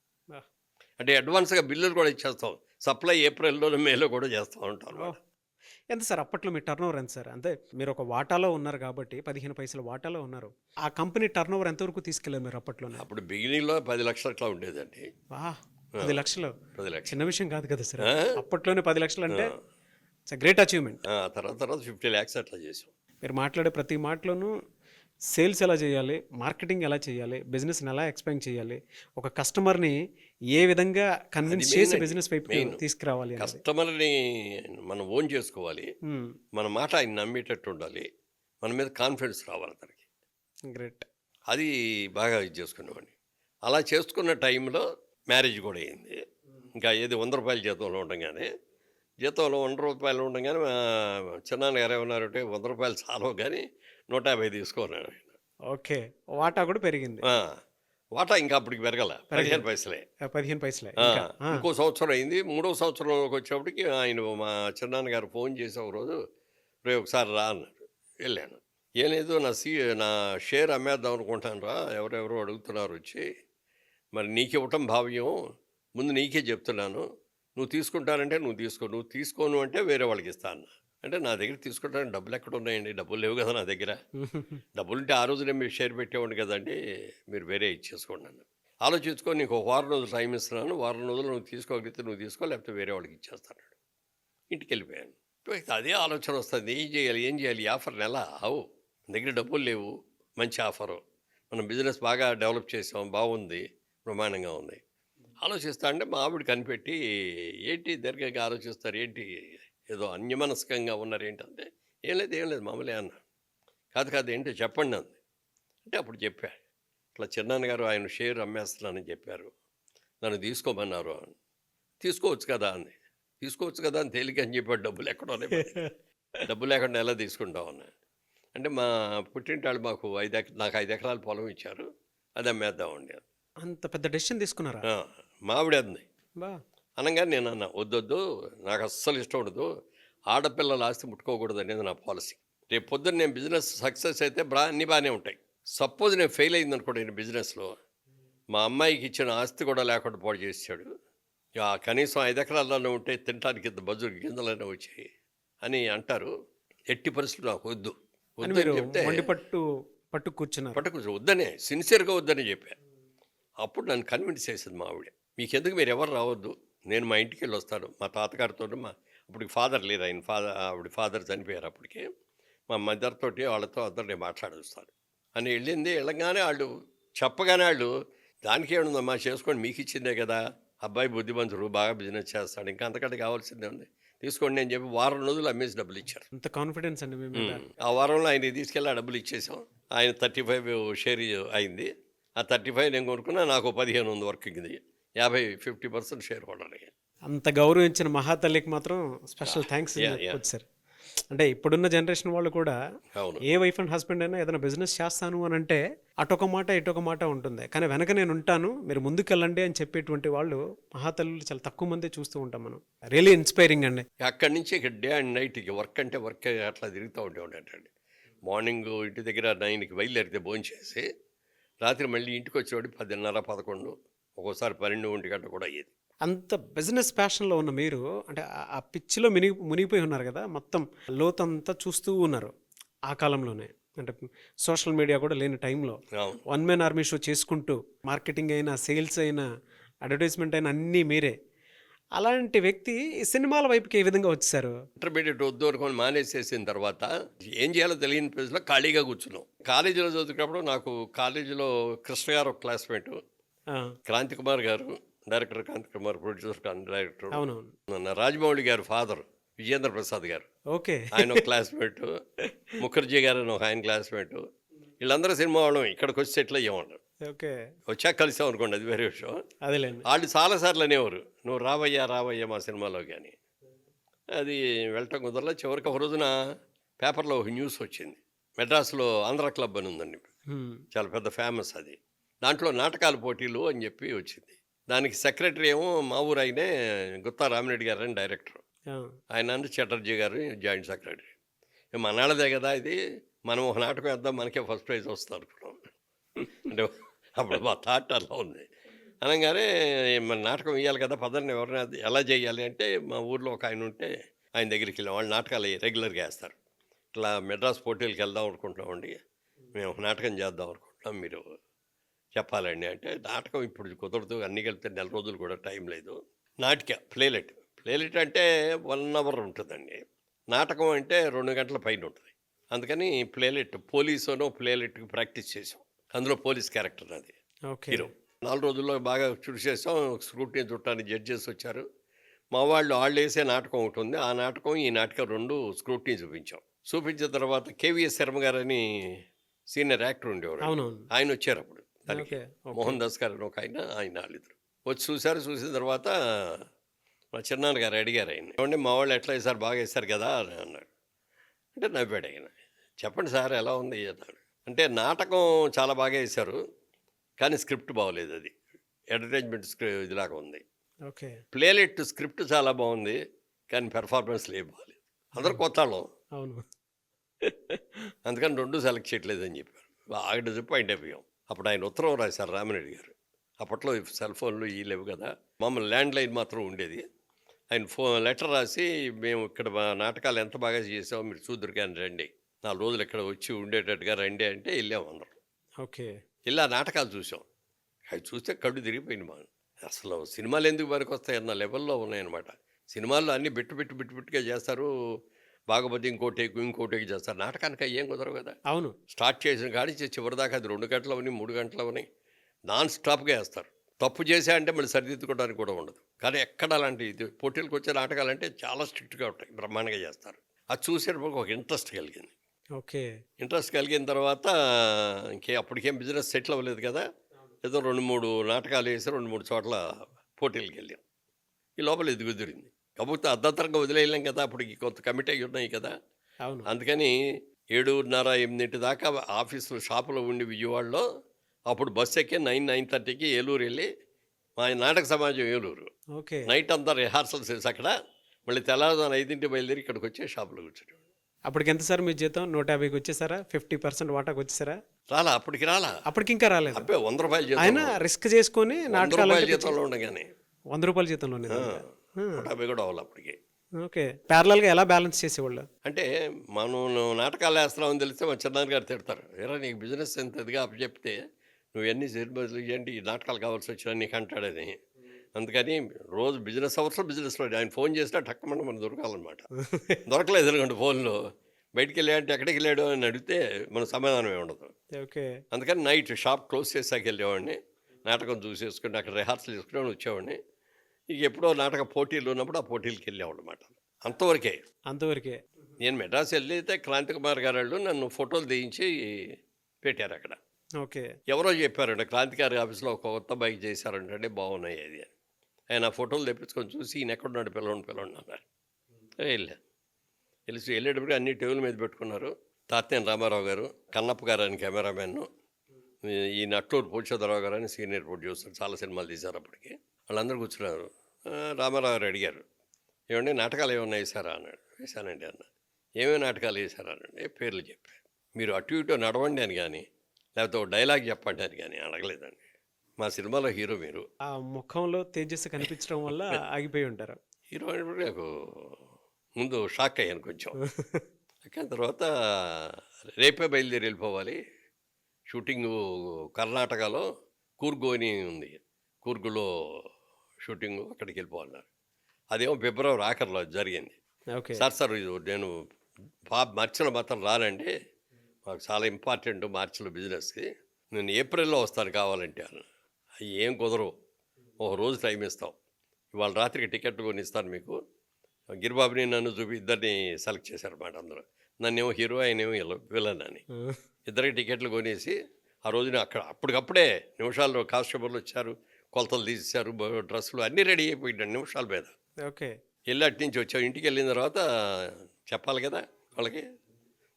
అంటే అడ్వాన్స్గా బిల్లులు కూడా ఇచ్చేస్తాం, సప్లై ఏప్రిల్లో మేలో కూడా చేస్తూ ఉంటాం. ఎంత సార్ అప్పట్లో మీ టర్న్ ఓవర్ ఎంత సార్? అంటే మీరు ఒక వాటాలో ఉన్నారు కాబట్టి 15 పైసల వాటాలో ఉన్నారు. ఆ కంపెనీ టర్న్ ఓవర్ ఎంతవరకు తీసుకెళ్ళారు మీరు అప్పట్లోనే? అప్పుడు బిగినింగ్లో 10 లక్షలు అట్లా ఉండేదండి. 10 లక్షలు 10 లక్షలు చిన్న విషయం కాదు కదా సార్. అప్పట్లోనే 10 లక్షలు అంటే ఇట్స్ గ్రేట్ అచీవ్మెంట్. తర్వాత 50 lakhs అట్లా చేసాం. మీరు మాట్లాడే ప్రతి మాటలోనూ సేల్స్ ఎలా చేయాలి, మార్కెటింగ్ ఎలా చేయాలి, బిజినెస్ని ఎలా ఎక్స్పాండ్ చేయాలి, ఒక కస్టమర్ని ఏ విధంగా కన్విన్స్ చేసి బిజినెస్ వైపు తీసుకురావాలి, కస్టమర్ని మనం ఓన్ చేసుకోవాలి, మన మాట ఆయన నమ్మేటట్టు ఉండాలి, మన మీద కాన్ఫిడెన్స్ రావాలి అతనికి. గ్రేట్. అది బాగా ఇది చేసుకునేవాడిని. అలా చేసుకున్న టైంలో మ్యారేజ్ కూడా అయింది. ఇంకా ఏది 100 రూపాయల జీతంలో ఉండగానే, జీతంలో 100 రూపాయలు ఉండగానే చిన్నాన్న గారు ఏమన్నారంటే 100 రూపాయలు చాలవు కానీ 150 తీసుకున్నాడు ఆయన. ఓకే, వాటా కూడా పెరిగింది. వాటా ఇంకా అప్పటికి పెరగల, 15 పైసలే. 15 పైసలే. ఇంకో సంవత్సరం అయింది. 3వ సంవత్సరంలోకి వచ్చేప్పటికి ఆయన మా చిన్నాన్న గారు ఫోన్ చేసి ఒకరోజు, రే ఒకసారి రా అన్నారు. వెళ్ళాను. ఏం లేదు, నా షేర్ అమ్మేద్దాం అనుకుంటాను రా, ఎవరెవరో అడుగుతున్నారు వచ్చి, మరి నీకు ఇవ్వటం భావ్యం, ముందు నీకే చెప్తున్నాను, నువ్వు తీసుకుంటానంటే నువ్వు తీసుకోను అంటే వేరే వాళ్ళకి ఇస్తా అన్న. అంటే నా దగ్గర తీసుకుంటాను డబ్బులు ఎక్కడ ఉన్నాయండి, డబ్బులు లేవు కదా నా దగ్గర, డబ్బులుంటే ఆ రోజునే మీరు షేర్ పెట్టేవాడిని కదండి, మీరు వేరే ఇచ్చేసుకోండి అన్న. ఆలోచించుకొని నీకు 1 వారం రోజులు టైం ఇస్తున్నాను, 1 వారం రోజులు నువ్వు తీసుకోగలిగితే నువ్వు తీసుకో, లేకపోతే వేరే వాళ్ళకి ఇచ్చేస్తాను. ఇంటికి వెళ్ళిపోయాను. అదే ఆలోచన వస్తుంది, ఏం చేయాలి, ఈ ఆఫర్ ఎలా అవు, దగ్గర డబ్బులు లేవు, మంచి ఆఫరు, మనం బిజినెస్ బాగా డెవలప్ చేసాం, బాగుంది, బ్రహ్మాండంగా ఉంది. ఆలోచిస్తా అంటే మా ఆవిడ కనిపెట్టి, ఏంటి దీర్ఘంగా ఆలోచిస్తారు, ఏంటి ఏదో అన్యమనస్కంగా ఉన్నారు ఏంటంటే, ఏం లేదు మామూలే అన్న. కాదు ఏంటో చెప్పండి అంది. అంటే అప్పుడు చెప్పా, ఇట్లా చిన్నాన్నగారు ఆయన షేర్ అమ్మేస్తున్నానని చెప్పారు, నన్ను తీసుకోమన్నారు. తీసుకోవచ్చు కదా అని తేలిక అని చెప్పాడు. డబ్బులు ఎక్కడో డబ్బు లేకుండా ఎలా తీసుకుంటాం అన్న. అంటే మా పుట్టింటాళ్ళు మాకు నాకు 5 ఎకరాల పొలం ఇచ్చారు, అది అమ్మేద్దామండి. అంత పెద్ద డెసిషన్ తీసుకున్నారా? మావిడ అంది. అనగా నేను అన్నా, వద్దొద్దు, నాకు అస్సలు ఇష్టం ఉండదు, ఆడపిల్లల ఆస్తి ముట్టుకోకూడదు అనేది నా పాలసీ. రేపు పొద్దున్న నేను బిజినెస్ సక్సెస్ అయితే అన్నీ బాగానే ఉంటాయి. సపోజ్ నేను ఫెయిల్ అయింది అనుకోండి నేను బిజినెస్లో, మా అమ్మాయికి ఇచ్చిన ఆస్తి కూడా లేకుండా పాడు చేసాడు, కనీసం 5 ఎకరాలలో ఉంటే తినడానికి ఇంత బజురు గింజలైనా వచ్చాయి అని అంటారు. ఎట్టి పరిస్థితులు నాకు వద్దు చెప్తే పట్టు కూర్చొని వద్దనే, సిన్సియర్గా వద్దని చెప్పా. అప్పుడు నన్ను కన్విన్స్ చేసింది మా ఆవిడ, మీకెందుకు, మీరు ఎవరు రావద్దు, నేను మా ఇంటికి వెళ్ళి వస్తాను, మా తాతగారితో, అప్పటికి ఫాదర్ లేదు, ఆవిడ ఫాదర్ చనిపోయారు అప్పటికి, మా మదర్ తోటి వాళ్ళతో అందరు నేను మాట్లాడొస్తాను అని వెళ్ళింది. వెళ్ళగానే వాళ్ళు చెప్పగానే వాళ్ళు, దానికి ఏముందమ్మా చేసుకోండి, మీకు ఇచ్చిందే కదా, అబ్బాయి బుద్ధిమంతుడు, బాగా బిజినెస్ చేస్తాడు, ఇంకా అంతకంటే కావాల్సిందే ఉంది, తీసుకోండి అని చెప్పి 1 వారం రోజులు అమ్మేసి డబ్బులు ఇచ్చారు. అంత కాన్ఫిడెన్స్ అండి మీ మీద. ఆ వారంలో ఆయన తీసుకెళ్ళి ఆ డబ్బులు ఇచ్చేసాం. ఆయన 35 షేర్ అయింది. ఆ 35 నేను కొనుక్కున్నా, నాకు 15 ఉంది వర్కింగ్, 50% షేర్ హోల్డర్ అయ్యాను. అంత గౌరవించిన మహాతల్లికి మాత్రం స్పెషల్ థ్యాంక్స్ సార్. అంటే ఇప్పుడున్న జనరేషన్ వాళ్ళు కూడా ఏ వైఫ్ అండ్ హస్బెండ్ అయినా ఏదైనా బిజినెస్ చేస్తాను అని అంటే అటొక మాట ఇటొక మాట ఉంటుంది, కానీ వెనక నేను ఉంటాను, మీరు ముందుకెళ్ళండి అని చెప్పేటువంటి వాళ్ళు మహాతల్లులు చాలా తక్కువ మంది చూస్తూ ఉంటాం మనం. రియలీ ఇన్స్పైరింగ్ అండి. అక్కడి నుంచి ఇక డే అండ్ నైట్ వర్క్ అంటే వర్క్ అట్లా తిరుగుతూ ఉండేటండి. మార్నింగ్ ఇంటి దగ్గర 9కి బయలుదేరితే భోజనం చేసి రాత్రి మళ్ళీ ఇంటికి వచ్చేవాడు 10:30, 11, ఒక్కోసారి 12 గంట కూడా అయ్యేది. అంత బిజినెస్ ప్యాషన్లో ఉన్న మీరు అంటే ఆ పిచ్చిలో మునిగిపోయి ఉన్నారు కదా, మొత్తం లోతంతా చూస్తూ ఉన్నారు ఆ కాలంలోనే. అంటే సోషల్ మీడియా కూడా లేని టైంలో అవును. వన్ మ్యాన్ ఆర్మీ షో చేసుకుంటూ మార్కెటింగ్ అయినా, సేల్స్ అయినా, అడ్వర్టైజ్మెంట్ అయినా అన్నీ మీరే. అలాంటి వ్యక్తి ఈ సినిమాల వైపుకి ఏ విధంగా వచ్చేసారు? ఇంటర్మీడియట్ వద్దు అనుకొని మానేసేసిన తర్వాత ఏం చేయాలో తెలియని ప్లేస్లో ఖాళీగా కూర్చున్నాం. కాలేజీలో చదువుకున్నప్పుడు నాకు కాలేజీలో కృష్ణ గారు ఒక క్లాస్మేటు, ఆ, క్రాంతి కుమార్ గారు director, Kranthi Kumar producer, director, అవునవును. రాజమౌళి గారు ఫాదర్ విజేంద్ర ప్రసాద్ గారు ఓకే. ఆయన ఒక క్లాస్మేట్, ముఖర్జీ గారు అని ఒక ఆయన క్లాస్మేట్. వీళ్ళందరూ సినిమా వాళ్ళం ఇక్కడికి వచ్చి సెటిల్ అయ్యేవాళ్ళు. ఓకే. వచ్చాక కలిసాం అనుకోండి, అది వేరే విషయం. అదేలేండి. వాళ్ళు చాలాసార్లు అనేవారు, నువ్వు రావయ్యా రావయ్యా మా సినిమాలో కానీ. అది వెళ్ళటం కుదరలా. చివరికి ఒక రోజున పేపర్లో ఒక న్యూస్ వచ్చింది. మెడ్రాస్లో ఆంధ్ర క్లబ్ అని ఉందండి, చాలా పెద్ద ఫేమస్ అది. దాంట్లో నాటకాల పోటీలు అని చెప్పి వచ్చింది. దానికి సెక్రటరీ ఏమో మా ఊరు ఆయనే గుత్తా రామిరెడ్డి గారు అని డైరెక్టర్, ఆయన చటర్జీ గారు జాయింట్ సెక్రటరీ. మనాళ్ళదే కదా ఇది, మనం ఒక నాటకం వేద్దాం, మనకే ఫస్ట్ ప్రైజ్ వస్తుంది అనుకున్నాం. అంటే అప్పుడు మా థాట్ అలా ఉంది. అనగానే మన నాటకం వేయాలి కదా, పదండి ఎవరైనా ఎలా చేయాలి అంటే మా ఊర్లో ఒక ఆయన ఉంటే ఆయన దగ్గరికి వెళ్ళాం. వాళ్ళు నాటకాలు రెగ్యులర్గా వేస్తారు. ఇట్లా మెడ్రాస్ పోటీలకు వెళ్దాం అనుకుంటున్నామండి, మేము ఒక నాటకం చేద్దాం అనుకుంటున్నాం, మీరు చెప్పాలండి అంటే. నాటకం ఇప్పుడు కుదరదు, అన్నీ కలిపితే నెల రోజులు కూడా టైం లేదు. నాటిక ప్లేలెట్ అంటే 1 hour ఉంటుందండి. నాటకం అంటే 2 గంటల పైన ఉంటుంది. అందుకని ప్లేలెట్, పోలీసునో ప్లేలెట్కి ప్రాక్టీస్ చేసాం. అందులో పోలీస్ క్యారెక్టర్ అది, హీరో. 4 రోజుల్లో బాగా చూసేసాం. స్క్రూటినీ చుట్టానికి జడ్జెస్ వచ్చారు. మా వాళ్ళు వేసే నాటకం ఒకటి ఉంది, ఆ నాటకం ఈ నాటకం 2 స్క్రూటినీ చూపించాం. చూపించిన తర్వాత కేవీఎస్ శర్మ గారు అని సీనియర్ యాక్టర్ ఉండేవారు, ఆయన వచ్చారు అప్పుడు దానికి. మోహన్ దాస్ గారు అని ఒక ఆయన వాళ్ళిద్దరు వచ్చి చూశారు. చూసిన తర్వాత మా చిన్నాన్న గారు అడిగారు ఆయన, ఏమంటే మా వాళ్ళు ఎట్లా వేశారు, బాగా వేశారు కదా అని అన్నాడు. అంటే నవ్వాడు ఆయన. చెప్పండి సార్ ఎలా ఉంది అన్నాడు. అంటే నాటకం చాలా బాగా వేశారు, కానీ స్క్రిప్ట్ బాగోలేదు, అది అడ్వర్టైజ్మెంట్ స్క్రిప్ట్ ఇదిలాగా ఉంది. ఓకే. ప్లేలెట్ స్క్రిప్ట్ చాలా బాగుంది, కానీ పెర్ఫార్మెన్స్లు ఏం బాగాలేదు. అందరూ కొత్త వాళ్ళం, అవును. అందుకని 2 సెలెక్ట్ చేయట్లేదని చెప్పారు. బాగా డిసప్పాయింట్ అయిపోయాం. అప్పుడు ఆయన ఉత్తరం రాశారు రామిరెడ్డి గారు. అప్పట్లో సెల్ ఫోన్లు ఈ లేవు కదా, మామూలు ల్యాండ్ లైన్ మాత్రం ఉండేది. ఆయన లెటర్ రాసి, మేము ఇక్కడ మా నాటకాలు ఎంత బాగా చేసామో మీరు చూద్దరు కానీ రండి, 4 రోజులు ఇక్కడ వచ్చి ఉండేటట్టుగా రండి అంటే వెళ్ళాము అందరం. ఓకే. వెళ్ళి ఆ నాటకాలు చూసాం. అవి చూస్తే కళ్ళు తిరిగిపోయింది. మా అసలు సినిమాలు ఎందుకు పనికి వస్తాయి అన్న లెవెల్లో ఉన్నాయన్నమాట. సినిమాల్లో అన్నీ బిట్టుగా చేస్తారు, బాగపోతే ఇంకోటి చేస్తారు. నాటకానికి ఏం కుదరవు కదా. అవును. స్టార్ట్ చేసిన కాడి చివరిదాకా అది 2 గంటలు అవని 3 గంటలు అవని నాన్ స్టాప్గా వేస్తారు. తప్పు చేసా అంటే మళ్ళీ సరిదిద్దుకోవడానికి కూడా ఉండదు. కానీ ఎక్కడ అలాంటి పోటీలకు వచ్చే నాటకాలంటే చాలా స్ట్రిక్ట్గా ఉంటాయి, బ్రహ్మాండంగా చేస్తారు. అది చూసేటప్పుడు ఒక ఇంట్రెస్ట్ కలిగింది. ఓకే. ఇంట్రెస్ట్ కలిగిన తర్వాత అప్పటికేం బిజినెస్ సెటిల్ అవ్వలేదు కదా, ఏదో 2-3 నాటకాలు వేసి 2-3 చోట్ల పోటీలకు వెళ్ళాం. ఈ లోపల ఇది కుదిరింది. కాకపోతే అర్ధంతరంగా వదిలేయలేం కదా, అప్పటికి కొంత కమిట్ అయ్యి ఉన్నాయి కదా. అవును. అందుకని 7:30-8 దాకా ఆఫీసులో షాపులో ఉండి విజయవాడలో, అప్పుడు బస్సు ఎక్కి 9-9:30కి ఏలూరు వెళ్ళి, మా నాటక సమాజం ఏలూరు. ఓకే. నైట్ అంతా రిహార్సల్స్ చేసి అక్కడ, మళ్ళీ తెల్లవారుజామున 5కి బయలుదేరి ఇక్కడికి వచ్చి షాపులో కూర్చొని. అప్పటికి ఎంత సార్ మీ జీతం? 150కి వచ్చేసారా? 50% వాటాకి వచ్చేసారా? అప్పటికి రాలా. అప్పటికి ఇంకా రాలేదు. అబ్బే 100 రూపాయలు జీతం. ఆయన రిస్క్ చేసుకొని 100 రూపాయల జీతంలో ఉండగానే 100 రూపాయల జీతంలోనే 150 కూడా అవ్వాలి అప్పటికి. ఓకే. ప్యారలల్గా ఎలా బ్యాలెన్స్ చేసేవాళ్ళు? అంటే మనం నాటకాలు వేస్తున్నామని తెలిస్తే మా చిన్నాన్న గారు తిడతారు, ఏరా నీకు బిజినెస్ ఎంత ఇదిగా అప్పచెప్తే నువ్వు ఎన్ని సినిమాలు ఏంటి ఈ నాటకాలు కావాల్సి వచ్చినా నీకు అంటాడని. అందుకని రోజు బిజినెస్ అవర్స్లో బిజినెస్లో ఆయన ఫోన్ చేసినా టక్కమని మనం దొరకాలన్నమాట. దొరకలేదు అనుకోండి ఫోన్లో, బయటికి వెళ్ళాడంటే ఎక్కడికి వెళ్ళాడు అని అడిగితే మన సమాధానమే ఉండదు. ఓకే. అందుకని నైట్ షాప్ క్లోజ్ చేసాక వెళ్ళేవాడిని, నాటకం చూసేసుకుని అక్కడ రిహార్సల్ చేసుకుని వచ్చేవాడిని. ఇక ఎప్పుడో నాటక పోటీలు ఉన్నప్పుడు ఆ పోటీలకు వెళ్ళేవాడు అనమాట. అంతవరకే. నేను మెడ్రాస్ వెళ్ళితే క్రాంతి కుమార్ గారు వాళ్ళు నన్ను ఫోటోలు తీయించి పెట్టారు అక్కడ. ఓకే. ఎవరో చెప్పారంటే క్రాంతి గారి ఆఫీస్లో ఒక కొత్త బైక్ చేశారంటే బాగున్నాయి అది అని. ఆయన ఆ ఫోటోలు తెప్పించుకొని చూసి ఈయన ఎక్కడున్నాడు పిల్లవాడిని అన్నారు. వెళ్ళేటప్పుడు అన్ని టేబుల్ మీద పెట్టుకున్నారు. తాత్యాన రామారావు గారు, కన్నప్ప గారు అని కెమెరామెన్, ఈ నట్టూరు పూర్చోదరావు గారు అని సీనియర్ ప్రొడ్యూసర్, చాలా సినిమాలు తీశారు అప్పటికి. వాళ్ళందరూ కూర్చున్నారు. రామారావు గారు అడిగారు, ఏమండి నాటకాలు ఏమన్నా వేశారా అన్నాడు. వేశానండి అన్న. ఏమేమి నాటకాలు వేశారా అన్నాడు. పేర్లు చెప్పారు. మీరు అటు ఇటు నడవండి అని కానీ, లేకపోతే ఒక డైలాగ్ చెప్పండి అని కానీ అడగలేదండి. మా సినిమాలో హీరో మీరు. ఆ ముఖంలో తేజస్సు కనిపించడం వల్ల ఆగిపోయి ఉంటారు. హీరో అయినప్పుడు నాకు ముందు షాక్ అయ్యాను కొంచెం. కానీ తర్వాత రేపే బయలుదేరి వెళ్ళిపోవాలి. షూటింగు కర్ణాటకలో కూర్గు అని ఉంది. కూర్గులో షూటింగు అక్కడికి వెళ్ళిపోవాలన్నారు. అదేమో ఫిబ్రవరి ఆఖరిలో జరిగింది. ఓకే. సార్ ఇది నేను మార్చిలో మాత్రం రానండి, మాకు చాలా ఇంపార్టెంట్ మార్చిలో బిజినెస్కి, నేను ఏప్రిల్లో వస్తాను కావాలంటే అన్న. అవి ఏం కుదరవు, ఒక రోజు టైం ఇస్తాం, ఇవాళ రాత్రికి టికెట్ కొని ఇస్తాను మీకు. గిరిబాబుని నన్ను చూపి ఇద్దరిని సెలెక్ట్ చేశారన్నమాట అందరూ. నన్నేమో హీరో, ఆయనేమో విలన్ అని. ఇద్దరికి టికెట్లు కొనేసి ఆ రోజున అక్కడ అప్పటికప్పుడే నిమిషాల్లో కానిస్టేబుల్ వచ్చారు, కొలతలు తీసేశారు, డ్రెస్సులు అన్నీ రెడీ అయిపోయింది నిమిషాల మీద. ఓకే. వెళ్ళి అటు నుంచి వచ్చాం. ఇంటికి వెళ్ళిన తర్వాత చెప్పాలి కదా వాళ్ళకి,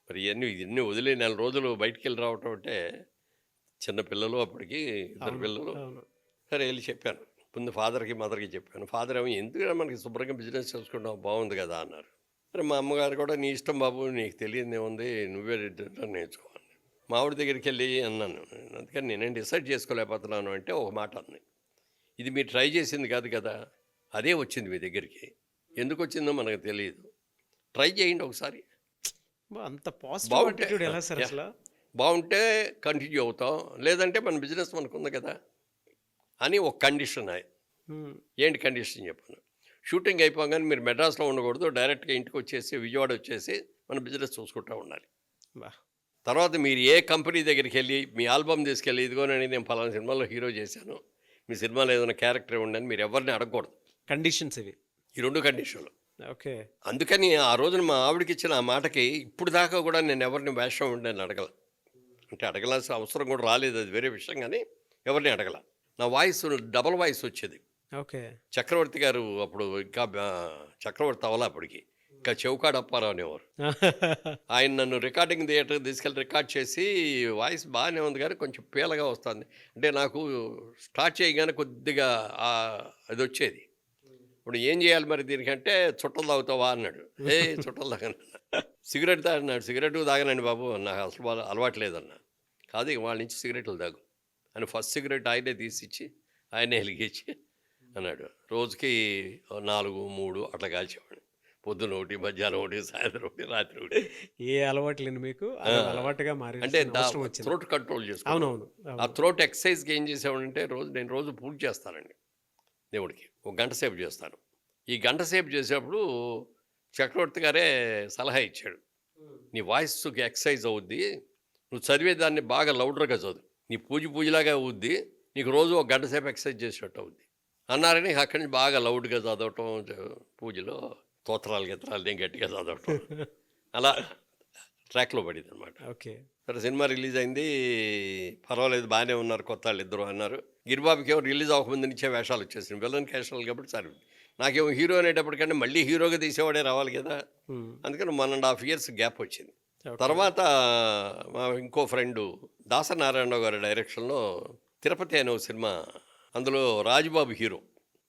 మరి ఇవన్నీ వదిలే 4 రోజులు బయటికి వెళ్ళి రావటం అంటే చిన్న పిల్లలు, అప్పటికి 2 పిల్లలు. సరే వెళ్ళి చెప్పాను, ముందు ఫాదర్కి మదర్కి చెప్పాను. ఫాదర్ ఏమో ఎందుకంటే మనకి శుభ్రంగా బిజినెస్ చేసుకుంటాం బాగుంది కదా అన్నారు. మరి మా అమ్మగారు కూడా నీ ఇష్టం బాబు, నీకు తెలియదు ఏముంది, నువ్వే నేర్చుకోవాలి. మా ఆవిడ దగ్గరికి వెళ్ళి అన్నాను, అందుకని నేనేం డిసైడ్ చేసుకోలేకపోతున్నాను అంటే ఒక మాట అన్నాయి, ఇది మీరు ట్రై చేసింది కాదు కదా, అదే వచ్చింది మీ దగ్గరికి, ఎందుకు వచ్చిందో మనకు తెలియదు, ట్రై చేయండి ఒకసారి, అంత పాజిటివ్ యాటిట్యూడ్ ఎలా సార్ అసలు? బాగుంటే కంటిన్యూ అవుతాం, లేదంటే మన బిజినెస్ మనకు ఉంది కదా అని ఒక కండిషన్. ఏంటి కండిషన్ చెప్పాను, షూటింగ్ అయిపోగానే మీరు మెడ్రాస్లో ఉండకూడదు, డైరెక్ట్గా ఇంటికి వచ్చేసి విజయవాడ వచ్చేసి మన బిజినెస్ చూసుకుంటూ ఉండాలి. తర్వాత మీరు ఏ కంపెనీ దగ్గరికి వెళ్ళి మీ ఆల్బమ్ తీసుకెళ్ళి, ఇదిగోనని నేను ఫలానా సినిమాలో హీరో చేశాను, మీ సినిమాలో ఏదైనా క్యారెక్టర్ ఉండని మీరు ఎవరిని అడగకూడదు. కండిషన్స్ ఇవి, ఈ 2 కండిషన్లు. ఓకే. అందుకని ఆ రోజున మా ఆవిడకి ఇచ్చిన ఆ మాటకి ఇప్పుడు దాకా కూడా నేను ఎవరిని వేషం ఉండని అడగల, అంటే అడగలాల్సిన అవసరం కూడా రాలేదు, అది వేరే విషయం, కానీ ఎవరిని అడగల. నా వాయిస్ డబల్ వాయిస్ వచ్చేది. ఓకే. చక్రవర్తి గారు అప్పుడు ఇంకా చక్రవర్తి అవలా అప్పటికి, ఇంకా చెవుకాడ అప్పారావు అనేవారు. ఆయన నన్ను రికార్డింగ్ థియేటర్కి తీసుకెళ్ళి రికార్డ్ చేసి, వాయిస్ బాగానే ఉంది కానీ కొంచెం పీలగా వస్తుంది, అంటే నాకు స్టార్ట్ చేయగానే కొద్దిగా అది వచ్చేది. ఇప్పుడు ఏం చేయాలి మరి దీనికంటే, చుట్టలు తాగుతావా అన్నాడు. చుట్టలు తాగను. సిగరెట్ తాగన్నాడు. సిగరెట్ తాగనండి బాబు, నాకు అసలు అలవాటు లేదన్నా. కాదు ఇక వాళ్ళ నుంచి సిగరెట్లు తాగు అని ఫస్ట్ సిగరెట్ ఆయనే తీసిచ్చి ఆయనే వెలిగించి అన్నాడు. రోజుకి 4, 3 అట్లా కాల్చేవాడు. పొద్దున 1, మధ్యాహ్నం 1, సాయంత్రం 1, రాత్రి 1. ఏ అలవాటు లేని మీకు అలవాటుగా మారి అంటే థ్రోట్ కంట్రోల్ చేసుకో. అవునవును. ఆ థ్రోట్ ఎక్సర్సైజ్కి ఏం చేసామంటే, నేను రోజు పూజ చేస్తానండి దేవుడికి, 1 గంట సేపు చేస్తాను. ఈ గంట సేపు చేసేటప్పుడు చక్రవర్తి గారే సలహా ఇచ్చాడు, నీ వాయిస్కి ఎక్సర్సైజ్ అవుద్ది, నువ్వు చదివేదాన్ని బాగా లౌడర్గా చదువు, నీ పూజలాగా అవుద్ది, నీకు రోజు 1 గంట సేపు ఎక్సర్సైజ్ చేసినట్టు అవుద్ది అన్నారని అక్కడి నుంచి బాగా లౌడ్గా చదవటం, పూజలో స్తోత్రాలు గిత్రాలు నేను గట్టిగా చదవటం, అలా ట్రాక్లో పడింది అనమాట. ఓకే. సరే సినిమా రిలీజ్ అయింది, పర్వాలేదు బాగానే ఉన్నారు కొత్త వాళ్ళు ఇద్దరు అన్నారు. గిరిబాబుకి ఏమో రిలీజ్ అవ్వకముందు నుంచే వేషాలు వచ్చేసింది, విలన్ వేషాలు కాబట్టి సరే. నాకేమో హీరో అనేటప్పటికంటే మళ్ళీ హీరోగా తీసేవాడే రావాలి కదా, అందుకని 1.5 years గ్యాప్ వచ్చింది. తర్వాత మా ఇంకో ఫ్రెండు దాసనారాయణరావు గారి డైరెక్షన్లో తిరుపతి అనే ఒక సినిమా, అందులో రాజుబాబు హీరో.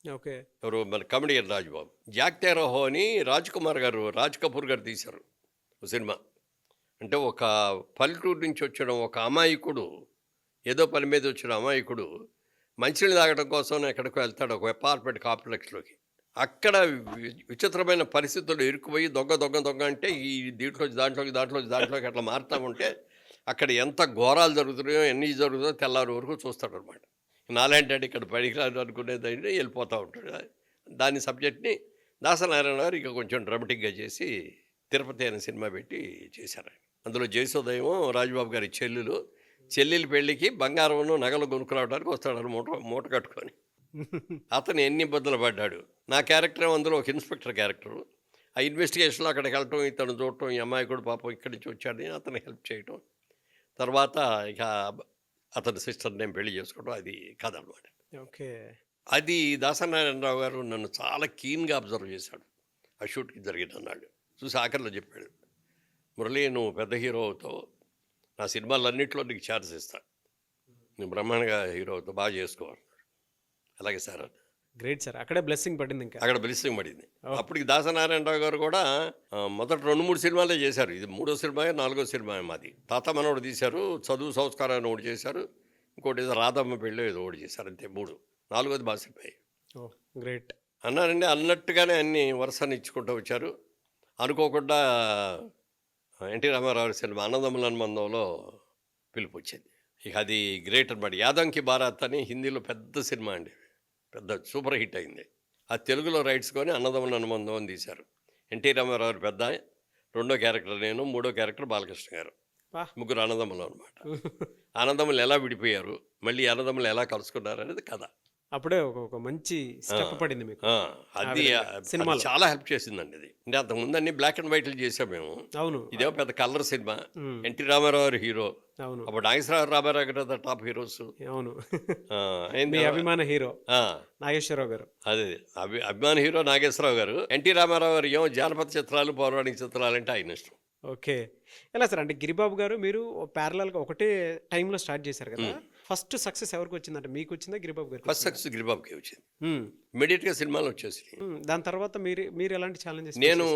ఓకే. ఎవరు మన కమెడియన్ రాజుబాబు. జాక్ తెరహో అని రాజ్ కపూర్ గారు తీశారు ఒక సినిమా. అంటే ఒక పల్లెటూరు నుంచి వచ్చిన ఒక అమాయకుడు, ఏదో పని మీద వచ్చిన అమాయకుడు మంచినీళ్ళు తాగడం కోసం ఎక్కడికో వెళ్తాడు, ఒక అపార్ట్మెంట్ కాంప్లెక్స్లోకి. అక్కడ విచిత్రమైన పరిస్థితుల్లో ఇరుక్కుపోయి దొంగ అంటే ఈ దాంట్లోకి అట్లా మారుతూ ఉంటే అక్కడ ఎంత ఘోరాలు జరుగుతున్నాయో, ఎన్ని జరుగుతుందో తెల్లారి వరకు చూస్తాడు అనమాట. నాలాంటి ఇక్కడ పడికిరాదు అనుకునేది వెళ్ళిపోతూ ఉంటాడు. దాని సబ్జెక్ట్ని దాసనారాయణ గారు ఇక కొంచెం డ్రామాటిక్గా చేసి తిరుపతి అనే సినిమా పెట్టి చేశారు. అందులో జయసోదయమో రాజుబాబు గారి చెల్లెల పెళ్ళికి బంగారం నగలు కొనుక్కురావడానికి వస్తాడు మూట కట్టుకొని. అతను ఎన్ని ఇబ్బందులు పడ్డాడు. నా క్యారెక్టర్ అందులో ఒక ఇన్స్పెక్టర్ క్యారెక్టరు. ఆ ఇన్వెస్టిగేషన్లో అక్కడికి వెళ్ళటం, ఇతను చూడటం, ఈ అమ్మాయి కూడా పాపం ఇక్కడి నుంచి వచ్చాడని అతను హెల్ప్ చేయటం, తర్వాత ఇక అతని సిస్టర్ నేను పెళ్లి చేసుకోవడం, అది కథ అనమాట. ఓకే. అది దాసనారాయణరావు గారు నన్ను చాలా కీన్గా అబ్జర్వ్ చేశాడు. ఆ షూట్కి జరిగినన్నాడు చూసి ఆఖరిలో చెప్పాడు, మురళి నువ్వు పెద్ద హీరో అవుతావు, నా సినిమాలన్నింటిలో నీకు ఛాన్స్ ఇస్తాను, నువ్వు బ్రహ్మాండంగా హీరో అవుతావు, బాగా చేసుకోవాలి. అలాగే సార్. Great sir. అక్కడే బ్లెస్సింగ్ పడింది. ఇంకా అక్కడ బ్లెస్సింగ్ పడింది. అప్పటికి దాసనారాయణరావు గారు కూడా మొదటి 2-3 సినిమాలే చేశారు. ఇది 3వ సినిమా 4వ సినిమా మాది. తాత మనోడు తీశారు, చదువు సంస్కారాన్ని ఒకటి చేశారు, ఇంకోటి ఏదో రాధమ్మ పెళ్ళి ఏదో ఒకటి చేశారు, అంతే 3. 4వది బాసిపోయి ఓ గ్రేట్. అన్నారండి. అన్నట్టుగానే అన్ని వరుసని ఇచ్చుకుంటూ వచ్చారు. అనుకోకుండా ఎన్టీ రామారావు సినిమా అన్నదమ్ముల అనుబంధంలో పిలుపు వచ్చింది. ఇక అది గ్రేట్ అనమాట. యాదంకి బారాత్ అని హిందీలో పెద్ద సినిమా అండి, పెద్ద సూపర్ హిట్ అయింది. ఆ తెలుగులో రైట్స్ కొని అన్నదమ్ముల అనుబంధం అని తీశారు. ఎన్టీ రామారావు పెద్ద, రెండో క్యారెక్టర్ నేను, మూడో క్యారెక్టర్ బాలకృష్ణ గారు. వాహ్. ముగ్గురు అన్నదమ్ములు అనమాట. అన్నదమ్ములు ఎలా విడిపోయారు, మళ్ళీ అన్నదమ్ములు ఎలా కలుసుకున్నారు అనేది కథ. అప్పుడే ఒక మంచి స్టెప్ పడింది మీకు అది సినిమాలో. చాలా హెల్ప్ చేసిందండి అది. అంటే అంతకుముందు అన్ని బ్లాక్ అండ్ వైట్లు చేసాం మేము. అవును ఇదేమో పెద్ద colour cinema. NT Ramarao hero, అవును అప్పుడు నాగేశ్వరరావు రామారావు గారు టాప్ హీరోస్. అవును. అయింది. మీ అభిమాన హీరో నాగేశ్వరరావు గారు. అదే అభిమాన హీరో నాగేశ్వరరావు గారు. ఎన్టీ రామారావు గారు ఏమో జానపద చిత్రాలు, పౌరాణిక చిత్రాలు అంటే ఆయన ఇష్టం. ఓకే. ఎలా సార్ అంటే గిరిబాబు గారు మీరు ప్యారలల్గా ఒకటే టైంలో స్టార్ట్ చేశారు కదా, ఫస్ట్ సక్సెస్ ఎవరికి వచ్చిందంటే మీకు వచ్చిందా గిరిబాబు గారు? ఫస్ట్ సక్సెస్ గిరిబాబుకి వచ్చింది. ఇమీడియట్గా సినిమాలు వచ్చేసి దాని తర్వాత మీరు ఎలాంటి ఛాలెంజెస్? నేను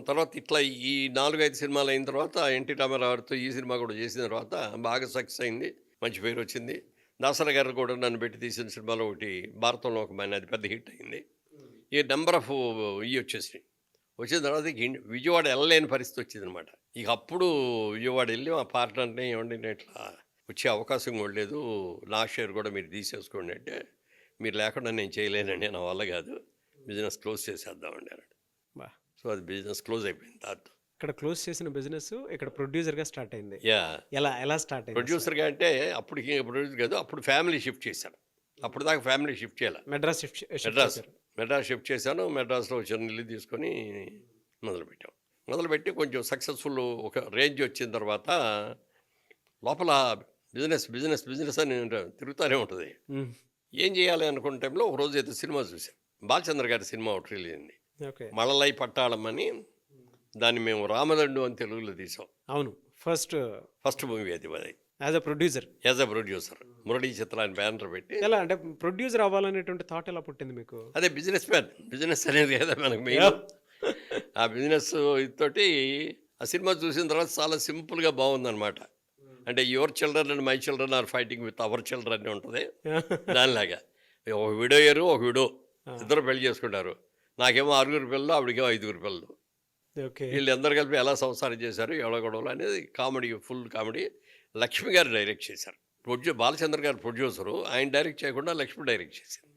తర్వాత ఇట్లా ఈ 4-5 సినిమాలు అయిన తర్వాత ఎన్టీ రామారావుతో ఈ సినిమా కూడా చేసిన తర్వాత బాగా సక్సెస్ అయింది, మంచి పేరు వచ్చింది. దాసరా గారు కూడా నన్ను పెట్టి తీసిన సినిమాలో ఒకటి భారతంలో ఒక మైన, అది పెద్ద హిట్ అయింది. ఈ నెంబర్ ఆఫ్ ఇవి వచ్చేసి వచ్చిన తర్వాత విజయవాడ వెళ్ళలేని పరిస్థితి వచ్చింది అనమాట. ఇక అప్పుడు విజయవాడ వెళ్ళి మా పార్ట్నర్ని ఏమండి నేను ఇట్లా వచ్చే అవకాశం కూడా లేదు, నా షేర్ కూడా మీరు తీసేసుకోండి అంటే, మీరు లేకుండా నేను చేయలేనండి, నా వల్ల కాదు, బిజినెస్ క్లోజ్ చేసేద్దామండి అన్నాడు. బా. సో అది బిజినెస్ క్లోజ్ అయిపోయింది దాంతో. ఇక్కడ క్లోజ్ చేసిన బిజినెస్ ఇక్కడ ప్రొడ్యూసర్గా స్టార్ట్ అయింది. యా, ఎలా స్టార్ట్ అయింది? ప్రొడ్యూసర్గా అంటే అప్పటికి ప్రొడ్యూసర్ కాదు, అప్పుడు ఫ్యామిలీ షిఫ్ట్ చేశాను. అప్పుడు దాకా ఫ్యామిలీ షిఫ్ట్ చేయాలి. మెడ్రాస్ షిఫ్ట్ చేశాను. మెడ్రాస్లో చిన్న ఇల్లు తీసుకొని మొదలుపెట్టి కొంచెం సక్సెస్ఫుల్ ఒక రేంజ్ వచ్చిన తర్వాత లోపల బిజినెస్ అని తిరుగుతూనే ఉంటుంది. ఏం చేయాలి అనుకున్న టైంలో ఒక రోజు అయితే సినిమా చూసాం, బాలచంద్ర గారి సినిమా ఒకటి రిలీజ్ అయింది, మళలై పట్టాళం అని. దాన్ని మేము రామదండు అని తెలుగులో తీసాం. అవును, ఫస్ట్ మూవీ అది. యాజ్ అ ప్రొడ్యూసర్ మురళీ చిత్రాన్ని బ్యానర్ పెట్టి. ఎలా అంటే ప్రొడ్యూసర్ అవ్వాలనేటువంటి థాట్ ఎలా పుట్టింది మీకు? అదే బిజినెస్ అనేది కదా మనకు మెయిన్. ఆ బిజినెస్ తోటి ఆ సినిమా చూసిన తర్వాత చాలా సింపుల్గా బాగుందన్నమాట. అంటే your children and my children are fighting with our children అని ఉంటుంది. దానిలాగా ఒక విడోయరు, ఒక విడో, ఇద్దరు పెళ్లి చేసుకుంటారు. నాకేమో 6 పిల్లలు, ఆవిడకేమో 5 పిల్లలు. వీళ్ళు అందరు కలిపి ఎలా సంసారం చేశారు, ఎవడ గొడవలు అనేది కామెడీ, ఫుల్ కామెడీ. లక్ష్మి గారు డైరెక్ట్ చేశారు. బాలచంద్ర గారు ప్రొడ్యూసరు, ఆయన డైరెక్ట్ చేయకుండా లక్ష్మి డైరెక్ట్ చేశారు.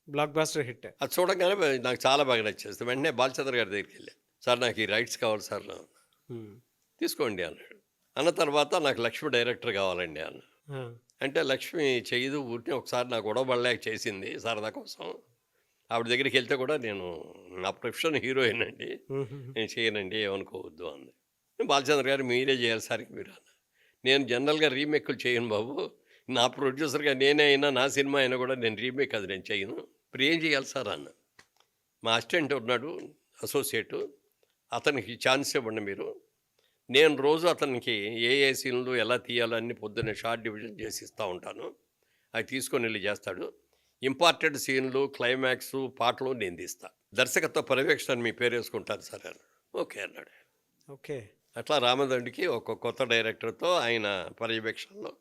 Blockbuster hit. అది చూడగానే నాకు చాలా బాగా నచ్చేస్తుంది. వెంటనే బాలచంద్ర గారి దగ్గరికి వెళ్ళాను, సార్ నాకు ఈ రైట్స్ కావాలి సార్, తీసుకోండి అన్నాడు. అన్న తర్వాత నాకు లక్ష్మి డైరెక్టర్ కావాలండి అన్న. అంటే లక్ష్మి చేయదు, ఊరికే ఒకసారి నాకు గొడవ పడలేక చేసింది సరదా కోసం. ఆవిడ దగ్గరికి వెళ్తే కూడా నేను నా ప్రొఫెషన్ హీరోయిన్ అండి, నేను చేయనండి, ఏమనుకోవద్దు అంది. బాలచంద్ర గారు మీరే చేయాలి సార్ మీరు అన్న. నేను జనరల్గా రీమేక్లు చేయను బాబు, నా ప్రొడ్యూసర్గా నేనే అయినా నా సినిమా అయినా కూడా నేను రీమేక్ అది నేను చేయను, ఇప్పుడు ఏం చేయాలి సార్ అన్న. మా అసిస్టెంట్ ఉన్నాడు అసోసియేటు, అతనికి ఛాన్స్ ఇవ్వండి మీరు, నేను రోజు అతనికి ఏ సీన్లు ఎలా తీయాలో అన్ని పొద్దున్నే షార్ట్ డివిజన్ చేసి ఇస్తూ ఉంటాను, అవి తీసుకొని వెళ్ళి చేస్తాడు. ఇంపార్టెంట్ సీన్లు, క్లైమాక్స్, పాటలు నేను తీస్తా, దర్శకత్వ పర్యవేక్షణ మీ పేరు వేసుకుంటాను సార్ అన్నాడు. ఓకే అన్నాడు. ఓకే. అట్లా రామదండికి ఒక కొత్త డైరెక్టర్తో ఆయన పర్యవేక్షణలో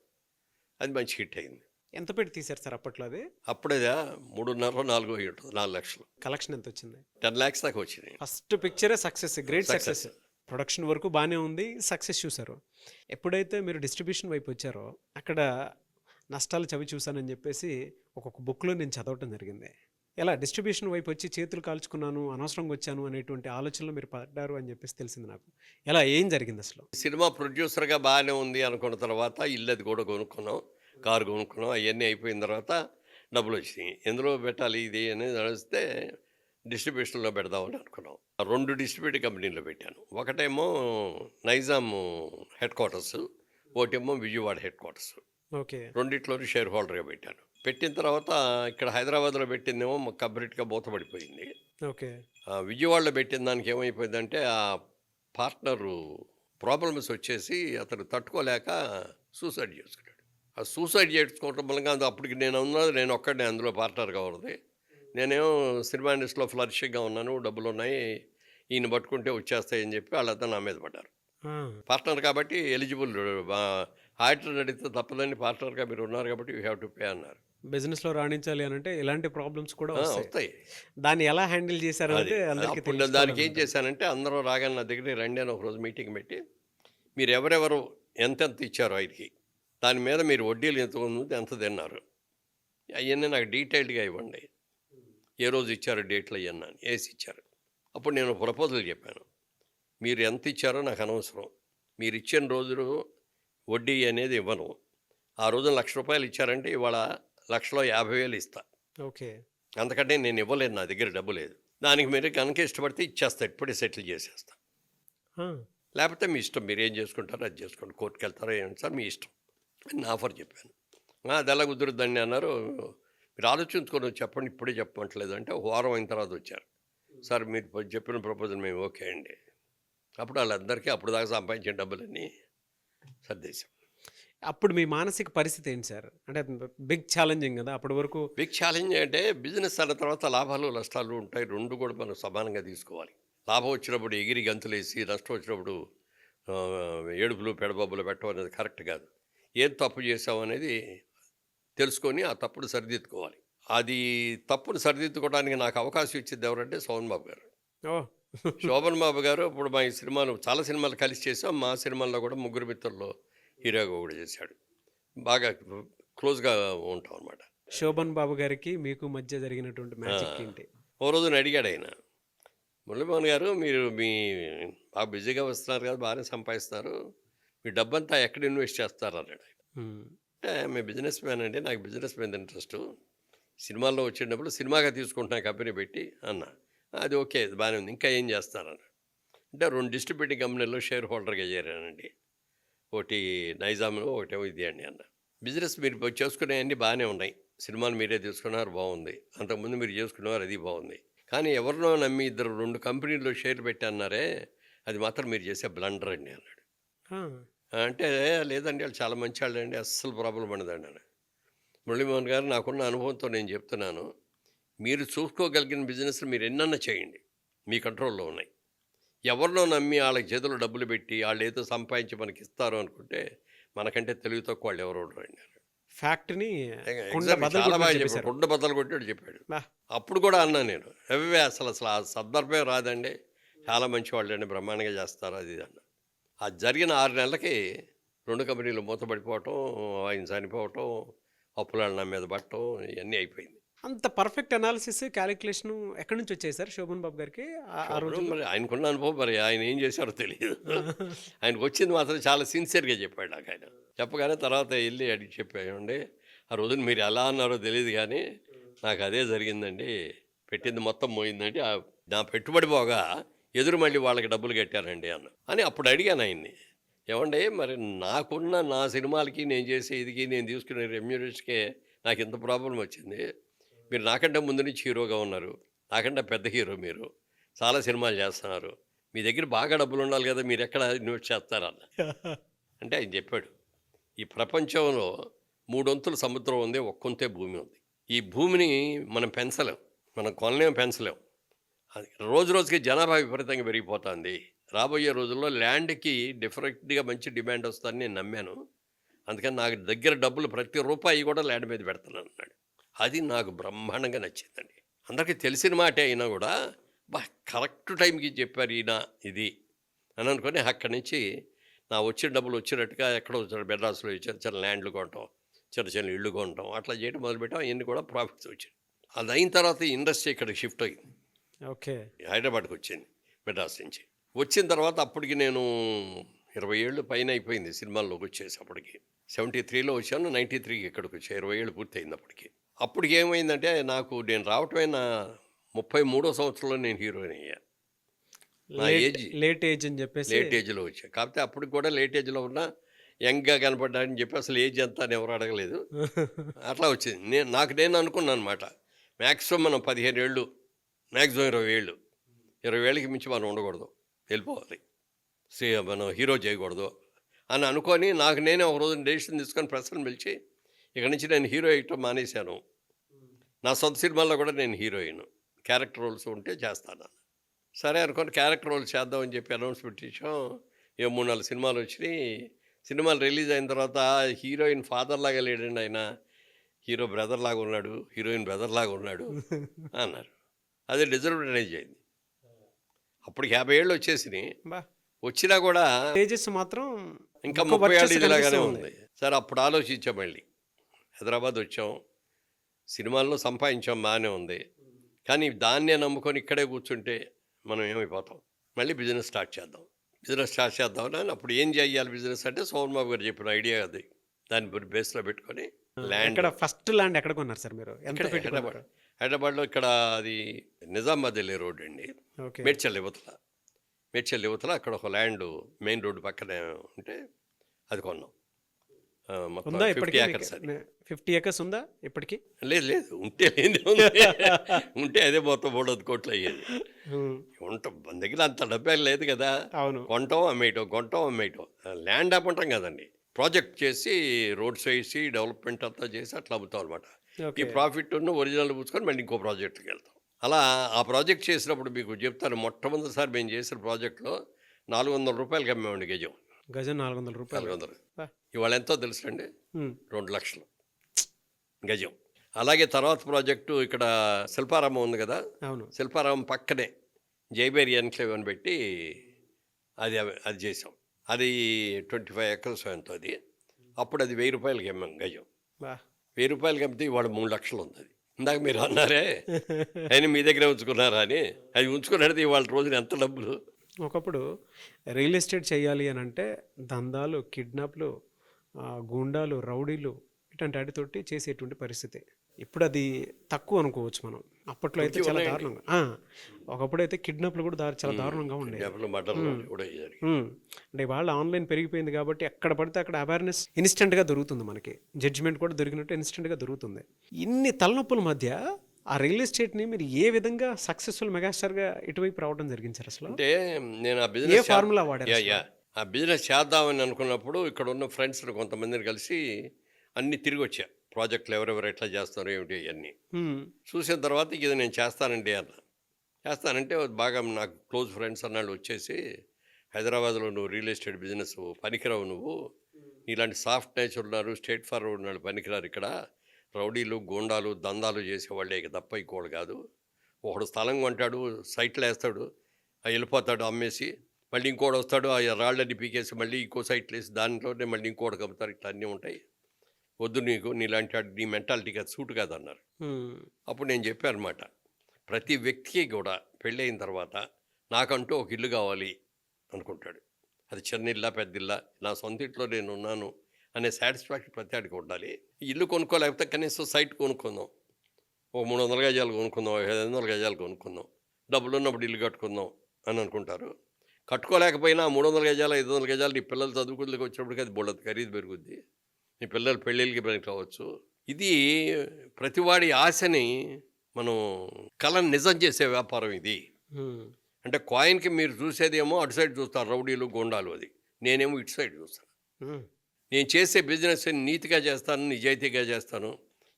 అది మంచి హిట్ అయింది. ఎంత పెట్టి తీశారు సార్ అప్పట్లో అది? అప్పుడే 3.5-4 ఉంటుంది, 4 లక్షలు. కలెక్షన్ ఎంత వచ్చింది? 10 lakhs దాకా వచ్చింది. ఫస్ట్ పిక్చరే సక్సెస్, గ్రేట్ సక్సెస్. ప్రొడక్షన్ వరకు బాగానే ఉంది, సక్సెస్ చూశారు. ఎప్పుడైతే మీరు డిస్ట్రిబ్యూషన్ వైపు వచ్చారో అక్కడ నష్టాలు చవి చూశానని చెప్పేసి ఒక్కొక్క బుక్లో నేను చదవటం జరిగింది. ఎలా డిస్ట్రిబ్యూషన్ వైపు వచ్చి చేతులు కాల్చుకున్నాను, అనవసరంగా వచ్చాను అనేటువంటి ఆలోచనలో మీరు పడ్డారు అని చెప్పేసి తెలిసింది నాకు. ఎలా, ఏం జరిగింది అసలు? సినిమా ప్రొడ్యూసర్గా బాగానే ఉంది అనుకున్న తర్వాత ఇల్లు అది కూడా కొనుక్కున్నాం, కారు కొనుక్కున్నాం, అవన్నీ అయిపోయిన తర్వాత డబ్బులు వచ్చినాయి. ఎందులో పెట్టాలి ఇది అనేది నడిస్తే డిస్ట్రిబ్యూషన్లో పెడదామని అనుకున్నాం. 2 డిస్ట్రిబ్యూటర్ కంపెనీలో పెట్టాను. ఒకటేమో నైజాం హెడ్ క్వార్టర్స్, ఒకటేమో విజయవాడ హెడ్ క్వార్టర్స్. ఓకే. రెండిట్లోనే షేర్ హోల్డర్గా పెట్టాను. పెట్టిన తర్వాత ఇక్కడ హైదరాబాద్లో పెట్టిందేమో కంప్లీట్గా మూతపడిపోయింది. ఓకే. విజయవాడలో పెట్టిన దానికి ఏమైపోయిందంటే ఆ పార్ట్నరు ప్రాబ్లమ్స్ వచ్చేసి అతను తట్టుకోలేక సూసైడ్ చేసుకున్నాడు. ఆ సూసైడ్ చేసుకోవటం వల్ల అప్పటికి నేను ఒక్కడే అందులో పార్ట్నర్గా ఉన్నది. నేనేమో సినిమా ఇండస్ట్రీలో ఫ్లరిషింగ్గా ఉన్నాను, డబ్బులు ఉన్నాయి, ఈయన పట్టుకుంటే వచ్చేస్తాయని చెప్పి వాళ్ళంతా నా మీద పడ్డారు. పార్ట్నర్ కాబట్టి ఎలిజిబుల్, ఆడిటర్ అడిగితే తప్పదని పార్ట్నర్గా మీరు ఉన్నారు కాబట్టి యూ హ్యావ్ టు పే అన్నారు. బిజినెస్‌లో రాణించాలి అనంటే ఇలాంటి ప్రాబ్లమ్స్ కూడా వస్తాయి. వస్తాయి. దాన్ని ఎలా హ్యాండిల్ అది చేశారనేది అందరికీ అప్పుడు దానికి ఏం తెలుసుకోవాలనుంటుంది. చేశానంటే అందరూ రాగానే నా దగ్గరికి రండి అని ఒకరోజు మీటింగ్ పెట్టి మీరు ఎవరెవరు ఎంతెంత ఇచ్చారో ఆయనకి, దాని మీద మీరు వడ్డీలు ఎంత ఉంది ఎంత తిన్నారు అవన్నీ నాకు డీటెయిల్డ్గా ఇవ్వండి. ఏ రోజు ఇచ్చారు డేట్లు అవన్నీ అని వేసి ఇచ్చారు. అప్పుడు నేను ప్రపోజల్ చెప్పాను. మీరు ఎంత ఇచ్చారో నాకు అనవసరం, మీరు ఇచ్చిన రోజులు వడ్డీ అనేది ఇవ్వను. ఆ రోజు ₹1,00,000 ఇచ్చారంటే ఇవాళ 1,50,000 ఇస్తా, ఓకే. అంతకంటే నేను ఇవ్వలేను, నా దగ్గర డబ్బు లేదు. దానికి మీరు కనుక ఇష్టపడితే ఇచ్చేస్తా, ఇప్పుడే సెటిల్ చేసేస్తా, ఆ! లేకపోతే మీ ఇష్టం, మీరు ఏం చేసుకుంటారో అది చేసుకోండి, కోర్టుకు వెళ్తారో ఏమి సార్ మీ ఇష్టం అని నా ఆఫర్ చెప్పాను. అది ఎలా కుదురుద్దండి అన్నారు. మీరు ఆలోచించుకొని చెప్పండి, ఇప్పుడే చెప్పమంటలేదు అంటే ఒక వారం అయిన తర్వాత వచ్చారు. సార్ మీరు చెప్పిన ప్రపోజల్ మేము ఓకే అండి. అప్పుడు వాళ్ళందరికీ అప్పుడు దాకా సంపాదించిన డబ్బులన్నీ సర్దేశాం. అప్పుడు మీ మానసిక పరిస్థితి ఏంటి సార్? అంటే బిగ్ ఛాలెంజింగ్ కదా! అప్పటి వరకు బిగ్ ఛాలెంజ్ అంటే బిజినెస్ అన్న తర్వాత లాభాలు నష్టాలు ఉంటాయి, రెండు కూడా మనం సమానంగా తీసుకోవాలి. లాభం వచ్చినప్పుడు ఎగిరి గంతులేసి, నష్టం వచ్చినప్పుడు ఆ, ఏడుపులు పెడబొబ్బలు పెట్టడం అనేది కరెక్ట్ కాదు. ఏం తప్పు చేసాం అనేది తెలుసుకొని ఆ తప్పును సరిదిద్దుకోవాలి. అది తప్పును సరిదిద్దుకోవడానికి నాకు అవకాశం ఇచ్చింది ఎవరంటే శోభన్ బాబు గారు. ఓహ్! శోభన్ బాబు గారు ఇప్పుడు మా ఈ సినిమాలు చాలా సినిమాలు కలిసి చేసాం. మా సినిమాల్లో కూడా ముగ్గురు మిత్రుల్లో హీరోగా కూడా చేశాడు. బాగా క్లోజ్గా ఉంటాం అనమాట. శోభన్ బాబు గారికి మీకు మధ్య జరిగినటువంటి మ్యాజిక్ ఏంటి? ఓ రోజున అడిగాడు ఆయన, మురళీమోహన్ గారు మీరు బాగా బిజీగా వస్తున్నారు కదా, బాగానే సంపాదిస్తున్నారు, మీ డబ్బంతా ఎక్కడ ఇన్వెస్ట్ చేస్తారు అన్నాడు ఆయన. హ్మ్. అంటే మీ బిజినెస్ మ్యాన్ అండి, నాకు బిజినెస్ మీద ఇంట్రెస్ట్, సినిమాల్లో వచ్చినప్పుడు సినిమాగా తీసుకుంటున్నా కంపెనీ పెట్టి అన్న. అది ఓకే, అది బాగానే ఉంది, ఇంకా ఏం చేస్తారన్న. అంటే 2 డిస్ట్రిబ్యూటింగ్ కంపెనీల్లో షేర్ హోల్డర్గా చేరానండి. ఒకటి నైజాంలో, ఒకటేమో ఇది అండి అన్న. బిజినెస్ మీరు చేసుకునేవన్నీ బాగానే ఉన్నాయి, సినిమాలు మీరే తీసుకున్నారు బాగుంది, అంతకుముందు మీరు చేసుకునేవారు అది బాగుంది, కానీ ఎవరినో నమ్మి 2 కంపెనీల్లో షేర్ పెట్టి అన్నారే, అది మాత్రం మీరు చేసే బ్లండర్ అండి అన్నాడు. ఆ! అంటే లేదండి వాళ్ళు చాలా మంచి వాళ్ళండి, అస్సలు ప్రాబ్లం ఉండదండి అన్నాడు. మురళీమోహన్ గారు, నాకున్న అనుభవంతో నేను చెప్తున్నాను, మీరు చూసుకోగలిగిన బిజినెస్ మీరు ఎన్నన్నా చేయండి, మీ కంట్రోల్లో ఉన్నాయి. ఎవరినో నమ్మి వాళ్ళకి చేతుల్లో డబ్బులు పెట్టి వాళ్ళు ఏదో సంపాదించి మనకి ఇస్తారు అనుకుంటే మనకంటే తెలివి తక్కువ వాళ్ళు ఎవరు ఉండరండి. ఫ్యాక్ట్‌ని కుండ ఎగ్జాక్ట్లీ బద్దలు చాలా బాగా కొట్టినట్టు చెప్పాడు, చెప్పేశారు. కుండ బద్దలు కొట్టాడు చెప్పాడు. బా! అప్పుడు కూడా అన్నా నేను, అవే అసలు ఆ సందర్భమే రాదండి, చాలా మంచి వాళ్ళు అండి, బ్రహ్మాండంగా చేస్తారు అది ఇది అన్న. అది జరిగిన 6 నెలలకి 2 కంపెనీలు మూతపడిపోవటం, ఆయన చనిపోవటం, అప్పులాళ్ళు నా మీద పట్టడం, ఇవన్నీ అయిపోయింది. అంత పర్ఫెక్ట్ అనాలిసిస్, క్యాలిక్యులేషన్ ఎక్కడి నుంచి వచ్చాయి సార్ శోభన్ బాబు గారికి ఆ రోజుల్లో? మరి ఆయనకున్న అనుభవం, మరి ఆయన ఏం చేశారో తెలియదు. ఆయనకు వచ్చింది మాత్రం చాలా సిన్సియర్గా చెప్పాడు నాకు. ఆయన చెప్పగానే తర్వాత వెళ్ళి అడిగి చెప్పాయండి, ఆ రోజున మీరు ఎలా అన్నారో తెలియదు కానీ నాకు అదే జరిగిందండి, పెట్టింది మొత్తం పోయిందండి, నా పెట్టుబడి పోగా ఎదురు మళ్ళీ వాళ్ళకి డబ్బులు కట్టారండి అన్న అని. అప్పుడు అడిగాను ఆయన్ని, ఏమండి మరి నాకున్న నా సినిమాలకి నేను చేసే ఇదికి నేను తీసుకునే రెమ్యూనరేషన్కే నాకు ఇంత ప్రాబ్లం వచ్చింది, మీరు నాకంటే ముందు నుంచి హీరోగా ఉన్నారు, నాకంటే పెద్ద హీరో, మీరు చాలా సినిమాలు చేస్తున్నారు, మీ దగ్గర బాగా డబ్బులు ఉండాలి కదా, మీరు ఎక్కడ ఇన్వెస్ట్ చేస్తారన్న. అంటే ఆయన చెప్పాడు, ఈ ప్రపంచంలో 3 వంతులు సముద్రం ఉంది, 1 వంతే భూమి ఉంది. ఈ భూమిని మనం పెంచలేం, మనం కొనలేం, పెంచలేం. అది రోజు రోజుకి జనాభా విపరీతంగా పెరిగిపోతుంది, రాబోయే రోజుల్లో ల్యాండ్కి డెఫినెట్గా మంచి డిమాండ్ వస్తుందని నేను నమ్మాను, అందుకని నాకు దగ్గర డబ్బులు ప్రతి రూపాయి కూడా ల్యాండ్ మీద పెడుతున్నాను అన్నాడు. అది నాకు బ్రహ్మాండంగా నచ్చిందండి. అందరికీ తెలిసిన మాటే అయినా కూడా కరెక్ట్ టైంకి చెప్పారు ఈయన ఇది అని అనుకొని అక్కడి నుంచి నా వచ్చిన డబ్బులు వచ్చినట్టుగా ఎక్కడో బెడ్రాస్లో చిన్న చిన్న ల్యాండ్లు కొనటం, చిన్న చిన్న ఇళ్ళు కొనటం, అట్లా చేయడం మొదలుపెట్టాం. అవన్నీ కూడా ప్రాఫిట్స్ వచ్చాయి. అది అయిన తర్వాత ఈ ఇండస్ట్రీ ఇక్కడికి షిఫ్ట్ అయ్యింది, ఓకే. హైదరాబాద్కి వచ్చింది మెడ్రాస్ నుంచి. వచ్చిన తర్వాత అప్పటికి నేను 20 ఏళ్ళు పైన అయిపోయింది సినిమాల్లోకి వచ్చేసి. అప్పటికి 73లో వచ్చాను, 93కి ఇక్కడికి వచ్చా, 20 ఏళ్ళు పూర్తయింది అప్పటికి. అప్పటికి ఏమైందంటే నేను రావటమే నా 33వ సంవత్సరంలో నేను హీరోయిన్ అయ్యా. నా ఏజ్ లేట్ ఏజ్ అని చెప్పేసి లేట్ ఏజ్లో వచ్చా, కాకపోతే అప్పటికి కూడా లేట్ ఏజ్లో ఉన్నా యంగ్గా కనపడ్డానని చెప్పి అసలు ఏజ్ ఎంత అని ఎవరు అడగలేదు, అట్లా వచ్చింది. నేను అనుకున్నాను అనమాట, మ్యాక్సిమం మనం 15 ఏళ్ళు, మ్యాక్సిమం 20 ఏళ్ళు, 20 ఏళ్ళకి మించి మనం ఉండకూడదు, వెళ్ళిపోవాలి, మనం హీరో చేయకూడదు అని అనుకొని నాకు నేనే ఒక రోజు డెసిషన్ తీసుకొని ప్రెస్ని పిలిచి ఇక్కడి నుంచి నేను హీరో అయ్యటం మానేశాను, నా సొంత సినిమాల్లో కూడా నేను హీరోయిన్, క్యారెక్టర్ రోల్స్ ఉంటే చేస్తాను. సరే అనుకొని క్యారెక్టర్ రోల్స్ చేద్దామని చెప్పి అనౌన్స్మెంట్ ఇచ్చాం. 3-4 సినిమాలు వచ్చినాయి, సినిమాలు రిలీజ్ అయిన తర్వాత హీరోయిన్ ఫాదర్ లాగా లేడండి ఆయన, హీరో బ్రదర్ లాగా ఉన్నాడు, హీరోయిన్ బ్రదర్ లాగా ఉన్నాడు అన్నారు. అది డిజర్వేజ్ అయింది. అప్పటికి 50 ఏళ్ళు వచ్చేసినాయి, బా వచ్చినా కూడా తేజస్ మాత్రం ఇంకా ఒక 30 ఏళ్ళు వర్చస్సు ఇదిలాగానే కనిపిస్తూ ఉంది. సరే అప్పుడు ఆలోచించాం, మళ్ళీ హైదరాబాద్ వచ్చాం, సినిమాల్లో సంపాదించాం, బాగానే ఉంది, కానీ దాన్నే నమ్ముకొని ఇక్కడే కూర్చుంటే మనం ఏమైపోతాం, మళ్ళీ బిజినెస్ స్టార్ట్ చేద్దాం అని. అప్పుడు ఏం చేయాలి బిజినెస్ అంటే సోమన్ బాబు గారు చెప్పిన ఐడియా అది, దాని బేస్లో పెట్టుకొని ల్యాండ్ ఎక్కడ ఫస్ట్ ల్యాండ్ ఎక్కడ కొన్నారు సార్ మీరు? ఎంత ఇక్కడ పెట్టి కొన్నారు? హైదరాబాద్లో ఇక్కడ అది నిజామాబాద్ వెళ్ళే రోడ్ అండి, ఓకే. మేడ్చల్ యువతల అక్కడ ఒక ల్యాండ్ మెయిన్ రోడ్డు పక్కనే ఉంటే అది కొన్నాం. మొత్తం ఉందా 50 ఇప్పటికి? acres అది. 50 acres ఉందా ఇప్పటికి? లేదు ఉంటే లేని ఉంది. ఉంటే అదే మొత్తం 300 కోట్లు అయ్యేది. ఉంటాం మన దగ్గర అంత డబ్బేలు లేదు కదా, అవును. కొంటాం అమ్మేయటం. ల్యాండ్ అమ్మంటాం కదండి, ప్రాజెక్ట్ చేసి రోడ్స్ వేసి డెవలప్మెంట్ అంతా చేసి అట్లా అమ్ముతాం అనమాట. ఈ ఓకే. ప్రాఫిట్ ఉన్న ఒరిజినల్ పుచ్చుకొని మళ్ళీ ఇంకో ప్రాజెక్ట్కి వెళ్తాం. అలా ఆ ప్రాజెక్ట్ చేసినప్పుడు మీకు చెప్తాను, మొట్టమొదటిసారి మేము చేసిన ప్రాజెక్ట్లో 400 రూపాయలకి అమ్మేవాడి గజం. గజం 400 రూపాయలు. 400. బా. ఇవాళ ఎంతో తెలుసండి, ఉమ్. 2 లక్షలు గజం. అలాగే తర్వాత ప్రాజెక్టు ఇక్కడ శిల్పారామం ఉంది కదా, అవును. శిల్పారామం పక్కనే జైబేరి ఎన్క్లేవ్ అని పెట్టి అది చేసాం. అది 25 acres ఎంతో అది. అప్పుడు అది 1000 రూపాయలకి అమ్మాం గజం. బా. 1000 రూపాయలకి అమ్మితే ఇవాళ 3 లక్షలు ఉంది అది. ఇందాక మీరు అన్నారే ఆయన మీ దగ్గరే ఉంచుకున్నారా అని, అది ఉంచుకున్నది ఇవాళ రోజున ఎంత డబ్బులు. ఒకప్పుడు రియల్ ఎస్టేట్ చేయాలి అని అంటే దందాలు, కిడ్నాప్లు, గూండాలు, రౌడీలు ఇట్లాంటి వాటితోటి చేసేటువంటి పరిస్థితి. ఇప్పుడు అది తక్కువ అనుకోవచ్చు మనం. అప్పట్లో అయితే చాలా దారుణంగా, ఒకప్పుడు అయితే కిడ్నాప్లు కూడా చాలా దారుణంగా ఉండేవి. అంటే వాళ్ళ ఆన్లైన్ పెరిగిపోయింది కాబట్టి ఎక్కడ పడితే అక్కడ అవేర్నెస్ ఇన్స్టెంట్గా దొరుకుతుంది, మనకి జడ్జిమెంట్ కూడా దొరికినట్టు ఇన్స్టెంట్గా దొరుకుతుంది. ఇన్ని తలనొప్పుల మధ్య ఆ రియల్ ఎస్టేట్ని మీరు ఏ విధంగా సక్సెస్ఫుల్ మెగాస్టార్గా ఇటువైపు రావడం జరిగింది సార్? అసలు అంటే నేను ఆ ఏ బిజినెస్ ఫార్ములా వాడారు అసలు? ఆ బిజినెస్ చేద్దామని అనుకున్నప్పుడు ఇక్కడ ఉన్న ఫ్రెండ్స్ కొంతమందిని కలిసి అన్నీ తిరిగి వచ్చా, ప్రాజెక్టులు ఎవరెవరు ఎట్లా చేస్తారో ఏమిటి అవన్నీ చూసిన తర్వాత ఇది నేను చేస్తానండి అన్న. చేస్తానంటే బాగా నాకు క్లోజ్ ఫ్రెండ్స్ అన్నాళ్ళు వచ్చేసి, హైదరాబాద్లో నువ్వు రియల్ ఎస్టేట్ బిజినెస్ పనికిరావు, నువ్వు ఇలాంటి సాఫ్ట్ నేచర్ ఉన్నారు, స్ట్రేట్ ఫార్వర్డ్ ఉన్నాడు పనికిరారు, ఇక్కడ రౌడీలు, గూండాలు, దందాలు చేసేవాళ్ళే తప్ప ఇంకోడు కాదు. ఒకడు స్థలం కొంటాడు, సైట్లు వేస్తాడు, వెళ్ళిపోతాడు అమ్మేసి, మళ్ళీ ఇంకోటి వస్తాడు, ఆ రాళ్ళని పీకేసి మళ్ళీ ఇంకో సైట్లు వేసి దాంట్లోనే మళ్ళీ ఇంకోటి అమ్ముతారు. ఇట్లా అన్నీ ఉంటాయి, వద్దు నీకు, నీలాంటి నీ మెంటాలిటీకి అది సూట్ కాదన్నారు. అప్పుడు నేను చెప్పాను అనమాట, ప్రతి వ్యక్తికి కూడా పెళ్ళయిన తర్వాత నాకంటూ ఒక ఇల్లు కావాలి అనుకుంటాడు. అది చిన్న ఇల్లా పెద్ద ఇల్లా, నా సొంత ఇంట్లో నేను ఉన్నాను అనే సాటిస్ఫాక్షన్ ప్రతి ఆడికి ఉండాలి. ఇల్లు కొనుక్కోలేకపోతే కనీసం సైట్ కొనుక్కుందాం, ఓ 300 గజాలు కొనుక్కుందాం, 500 గజాలు కొనుక్కుందాం, డబ్బులు ఉన్నప్పుడు ఇల్లు కట్టుకుందాం అని అనుకుంటారు. కట్టుకోలేకపోయినా 300 గజాలు 500 గజాలు నీ పిల్లలు చదువుకులకి వచ్చినప్పటికీ అది బోళ్ళది ఖరీదు పెరుగుద్ది, నీ పిల్లలు పెళ్ళిళ్ళకి పనికి రావచ్చు. ఇది ప్రతివాడి ఆశని మనం కళను నిజం చేసే వ్యాపారం ఇది. అంటే కాయిన్కి మీరు చూసేదేమో అటు సైడ్ చూస్తారు, రౌడీలు, గోండాలు, అది నేనేమో ఇటు సైడ్ చూస్తాను. నేను చేసే బిజినెస్ నీతిగా చేస్తాను, నిజాయితీగా చేస్తాను,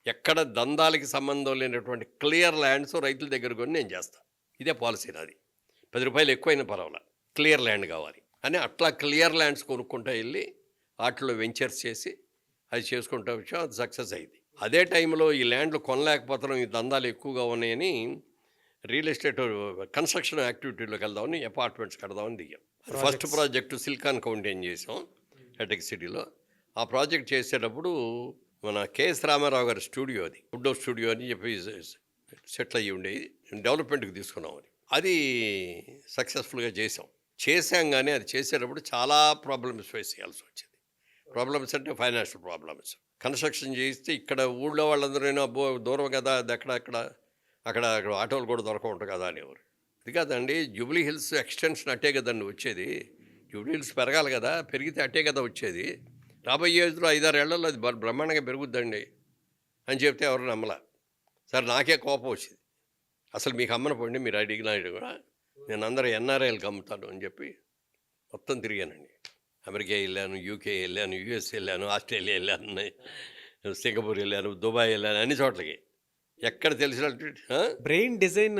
ఎక్కడ దందాలకి సంబంధం లేనటువంటి క్లియర్ ల్యాండ్స్ రైతుల దగ్గర కొని నేను చేస్తాను. ఇదే పాలసీ నాది. 10 రూపాయలు ఎక్కువైనా పర్వాలా, క్లియర్ ల్యాండ్ కావాలి అని అట్లా క్లియర్ ల్యాండ్స్ కొనుక్కుంటా వెళ్ళి వాటిలో వెంచర్స్ చేసి అది చేసుకుంటా వచ్చాం. అది సక్సెస్ అయింది. అదే టైంలో ఈ ల్యాండ్లు కొనలేకపోతున్నాం, ఈ దందాలు ఎక్కువగా ఉన్నాయని రియల్ ఎస్టేట్ కన్స్ట్రక్షన్ యాక్టివిటీలోకి వెళ్దామని అపార్ట్మెంట్స్ కడదామని దిగాం. ఫస్ట్ ప్రాజెక్టు సిలికాన్ కౌంటైన్ చేసాం హైటెక్ సిటీలో. ఆ ప్రాజెక్ట్ చేసేటప్పుడు మన కేఎస్ రామారావు గారి స్టూడియో, అది అవుట్డోర్ స్టూడియో అని చెప్పి సెటిల్ అయ్యి ఉండేది, డెవలప్మెంట్కి తీసుకున్నాం. అది సక్సెస్ఫుల్గా చేసాం కానీ అది చేసేటప్పుడు చాలా ప్రాబ్లమ్స్ ఫేస్ చేయాల్సి వచ్చింది. ప్రాబ్లమ్స్ అంటే ఫైనాన్షియల్ ప్రాబ్లమ్స్. కన్స్ట్రక్షన్ చేస్తే ఇక్కడ ఊళ్ళో వాళ్ళందరూ అబ్బో దూరం కదా, అది అక్కడ ఆటోలు కూడా దొరకవుంటారు కదా అనేవారు. అది కాదండి, జూబ్లీ హిల్స్ ఎక్స్టెన్షన్ అట్టే కదండి వచ్చేది, జూబ్లీ హిల్స్ పెరగాలి కదా, పెరిగితే అట్టే కదా వచ్చేది, రాబోయే రోజుల్లో 5-6 ఏళ్లలో అది బ్రహ్మాండంగా పెరుగుద్దండి అని చెప్తే ఎవరు నమ్మలా. సరే నాకే కోపం వచ్చింది, అసలు మీకు అమ్మనపోండి, మీరు అడిగినా కూడా నేను అందరూ ఎన్ఆర్ఐలకు అమ్ముతాను అని చెప్పి మొత్తం తిరిగానండి. అమెరికా వెళ్ళాను, యూకే వెళ్ళాను, యూఎస్ వెళ్ళాను, ఆస్ట్రేలియా వెళ్ళాను, సింగపూర్ వెళ్ళాను, దుబాయ్ వెళ్ళాను, అన్ని చోట్లకి ఎక్కడ తెలిసినట్టు బ్రెయిన్ డిజైన్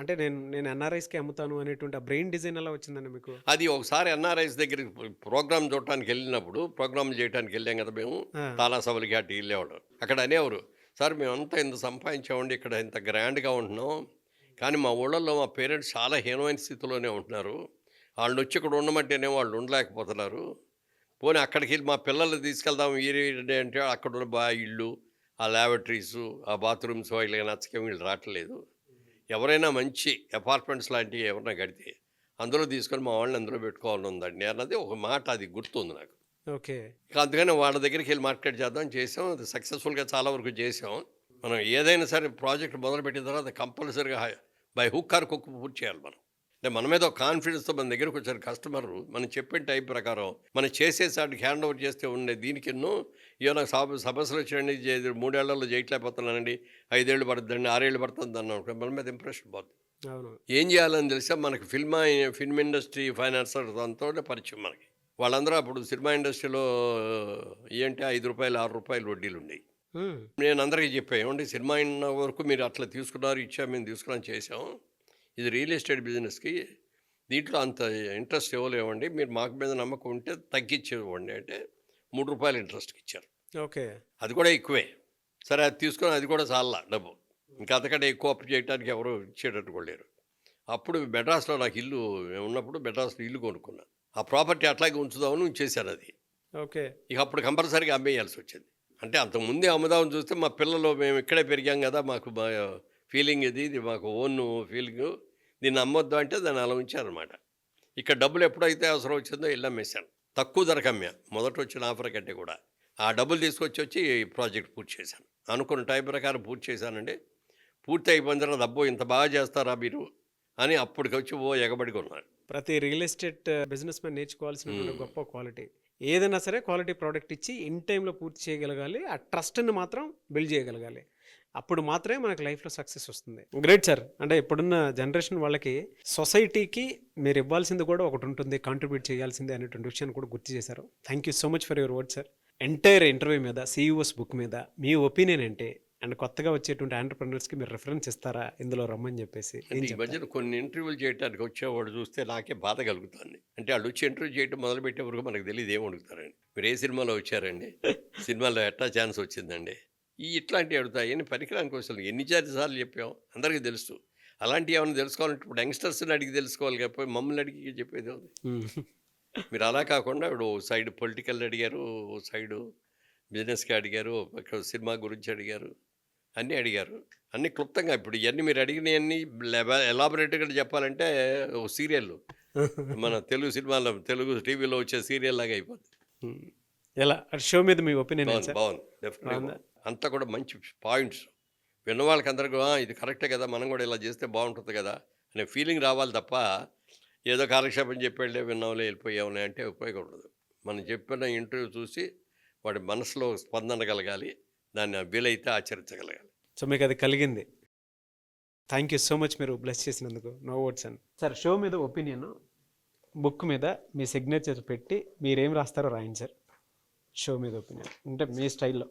అంటే నేను ఎన్ఆర్ఐస్కి అమ్ముతాను అనేటువంటి ఆ బ్రెయిన్ డిజైన్ ఎలా వచ్చిందండి మీకు? అది ఒకసారి ఎన్ఆర్ఐస్ దగ్గరికి ప్రోగ్రామ్ చూడటానికి వెళ్ళినప్పుడు, ప్రోగ్రాంలు చేయడానికి వెళ్ళాం కదా మేము, ఆ, తానా సభలకి అటు వెళ్ళేవాడు. అక్కడ అనేవారు, సార్ మేమంతా ఇంత సంపాదించామండి, ఇక్కడ ఇంత గ్రాండ్గా ఉంటున్నాం, కానీ మా ఊళ్ళల్లో మా పేరెంట్స్ చాలా హీనమైన స్థితిలోనే ఉంటున్నారు, వాళ్ళని వచ్చి ఇక్కడ ఉండమంటేనే వాళ్ళు ఉండలేకపోతున్నారు, పోనీ అక్కడికి వెళ్ళి మా పిల్లల్ని తీసుకెళ్దాం అంటే అక్కడ ఉన్న ఇళ్ళు, ఆ ల్యాబొరేటరీసు, ఆ బాత్రూమ్స్ వీళ్ళకి నచ్చకే వీళ్ళు రావట్లేదు, ఎవరైనా మంచి అపార్ట్మెంట్స్ లాంటివి ఎవరైనా కడితే అందులో తీసుకొని మా వాళ్ళని అందులో పెట్టుకోవాలని ఉందండి అన్నది ఒక మాట, అది గుర్తుంది నాకు. ఓకే. ఇక అందుకని వాళ్ళ దగ్గరికి వెళ్ళి మార్కెట్ చేద్దాం చేసాం, అది సక్సెస్ఫుల్గా చాలా వరకు చేసాం. మనం ఏదైనా సరే ప్రాజెక్ట్ మొదలుపెట్టిన తర్వాత కంపల్సరీగా బై హుక్ ఆర్ కుక్ పూర్తి చేయాలి మనం. అంటే మన మీద ఒక కాన్ఫిడెన్స్తో మన దగ్గరకు వచ్చారు కస్టమర్, మనం చెప్పిన టైం ప్రకారం మనం చేసేసాటికి హ్యాండ్ ఓవర్ చేస్తే ఉండే దీనికి ఎన్నో నాకు సమస్యలు వచ్చాయండి, 3 ఏళ్లలో చేయట్లేకపోతున్నానండి, 5 ఏళ్ళు పడుతుందండి, 6 ఏళ్ళు పడుతుంది అన్నాం, మన మీద ఇంప్రెషన్ పోతుంది. అవును. ఏం చేయాలని తెలిసా మనకి ఫిల్మ్ ఇండస్ట్రీ ఫైనాన్సర్ దాంతో పరిచయం మనకి. వాళ్ళందరూ అప్పుడు సినిమా ఇండస్ట్రీలో ఏంటి 5 రూపాయలు 6 రూపాయలు వడ్డీలు ఉండేవి. నేను అందరికీ చెప్పాను, ఏమంటే సినిమా అయిన వరకు మీరు అట్లా తీసుకున్నారు, ఇచ్చా మేము తీసుకున్నాం చేసాం, ఇది రియల్ ఎస్టేట్ బిజినెస్కి దీంట్లో అంత ఇంట్రెస్ట్ ఇవ్వలేవండి, మీరు మాకు మీద నమ్మకం ఉంటే తగ్గించేవ్వండి అంటే 3 రూపాయలు ఇంట్రెస్ట్కి ఇచ్చారు. ఓకే. అది కూడా ఎక్కువే. సరే అది తీసుకొని అది కూడా చాలా డబ్బు, ఇంకా అంతకంటే ఎక్కువ అప్పు చేయడానికి ఎవరు ఇచ్చేటట్టు కూడా లేరు. అప్పుడు మెడ్రాస్లో నాకు ఇల్లు ఉన్నప్పుడు మెడ్రాస్లో ఇల్లు కొనుక్కున్నాను, ఆ ప్రాపర్టీ అట్లాగే ఉంచుదామని ఉంచేశాను అది. ఓకే. ఇక అప్పుడు కంపల్సరీగా అమ్మేయాల్సి వచ్చింది. అంటే అంతకుముందే అమ్ముదామని చూస్తే మా పిల్లలు మేము ఇక్కడే పెరిగాం కదా, మాకు ఫీలింగ్ ఇది మాకు ఓన్ ఫీలింగ్, దీన్ని అమ్మొద్దు అంటే దాన్ని అలా ఉంచారనమాట. ఇక్కడ డబ్బులు ఎప్పుడైతే అవసరం వచ్చిందో ఇల్లు అమ్మేశాను, తక్కువ ధరకు అమ్మా, మొదట వచ్చిన ఆఫర్ కంటే కూడా. ఆ డబ్బులు తీసుకొచ్చి ప్రాజెక్ట్ పూర్తి చేశాను, అనుకున్న టైం ప్రకారం పూర్తి చేశానండి. పూర్తి అయిపోయిన తర్వాత అబ్బో ఇంత బాగా చేస్తారా మీరు అని అప్పటికి వచ్చి ఎగబడిగా ఉన్నారు. ప్రతి రియల్ ఎస్టేట్ బిజినెస్ మ్యాన్ నేర్చుకోవాల్సిన గొప్ప క్వాలిటీ, ఏదైనా సరే క్వాలిటీ ప్రోడక్ట్ ఇచ్చి ఇన్ టైంలో పూర్తి చేయగలగాలి, ఆ ట్రస్ట్ని మాత్రం బిల్డ్ చేయగలగాలి, అప్పుడు మాత్రమే మనకు లైఫ్లో సక్సెస్ వస్తుంది. Great sir. అంటే ఇప్పుడున్న జనరేషన్ వాళ్ళకి సొసైటీకి మీరు ఇవ్వాల్సింది కూడా ఒకటి ఉంటుంది, కాంట్రిబ్యూట్ చేయాల్సిందే అనేటువంటి విషయాన్ని కూడా గుర్తు చేశారు. Thank you so much for your word sir. Entire interview మీద, CEO's బుక్ మీద మీ ఒపీనియన్ ఏంటి, అండ్ కొత్తగా వచ్చేటువంటి ఆంటర్ప్రెన్యూర్స్కి మీరు రిఫరెన్స్ ఇస్తారా ఇందులో రమ్మని చెప్పేసి? ఈ మధ్యన కొన్ని ఇంటర్వ్యూలు చేయడానికి వచ్చేవాడు చూస్తే నాకే బాధ కలుగుతుంది. అంటే వాళ్ళు వచ్చి ఇంటర్వ్యూ చేయడం మొదలుపెట్టే వరకు మనకు తెలియదు ఏం అడుగుతారండి, మీరు ఏ సినిమాలో వచ్చారండి, సినిమాలో ఎట్లా ఛాన్స్ వచ్చిందండి, ఇట్లాంటివి అడుగుతాయి. ఎన్ని పరికరానికి అసలు ఎన్ని సార్లు చెప్పాం, అందరికీ తెలుసు. అలాంటివి ఏమైనా తెలుసుకోవాలంటే ఇప్పుడు యంగ్స్టర్స్ని అడిగి తెలుసుకోవాలి కాబట్టి మమ్మల్ని అడిగి చెప్పేది ఉంది. మీరు అలా కాకుండా ఇప్పుడు ఓ సైడ్ పొలిటికల్ అడిగారు, ఓ సైడు బిజినెస్కి అడిగారు, సినిమా గురించి అడిగారు, అన్నీ అడిగారు, అన్నీ క్లుప్తంగా. ఇప్పుడు ఇవన్నీ మీరు అడిగినవన్నీ ఎలాబొరేట్గా చెప్పాలంటే ఓ సీరియల్, మన తెలుగు సినిమాలో తెలుగు టీవీలో వచ్చే సీరియల్ లాగా అయిపోతుంది. ఎలా షో మీద మీ ఒపీనియన్? బాగుంది డెఫినెట్గా, అంతా కూడా మంచి పాయింట్స్ విన్న వాళ్ళకి అందరికీ ఇది కరెక్టే కదా, మనం కూడా ఇలా చేస్తే బాగుంటుంది కదా అనే ఫీలింగ్ రావాలి తప్ప ఏదో కాలక్షేపం చెప్పేళ్ళే విన్నాంలే వెళ్ళిపోయావులే అంటే ఉపయోగం ఉండదు. మనం చెప్పిన ఇంటర్వ్యూ చూసి వాడి మనసులో స్పందన కలగాలి, దాన్ని వీలైతే ఆచరించగలగాలి. సో మీకు అది కలిగింది. థ్యాంక్ యూ సో మచ్, మీరు బ్లెస్ చేసినందుకు. నో వర్డ్స్ అండి. సార్, షో మీద ఒపీనియన్, బుక్ మీద మీ సిగ్నేచర్ పెట్టి మీరేం రాస్తారో రాయండి సార్. షో మీద ఒపీనియన్ అంటే మీ స్టైల్లో.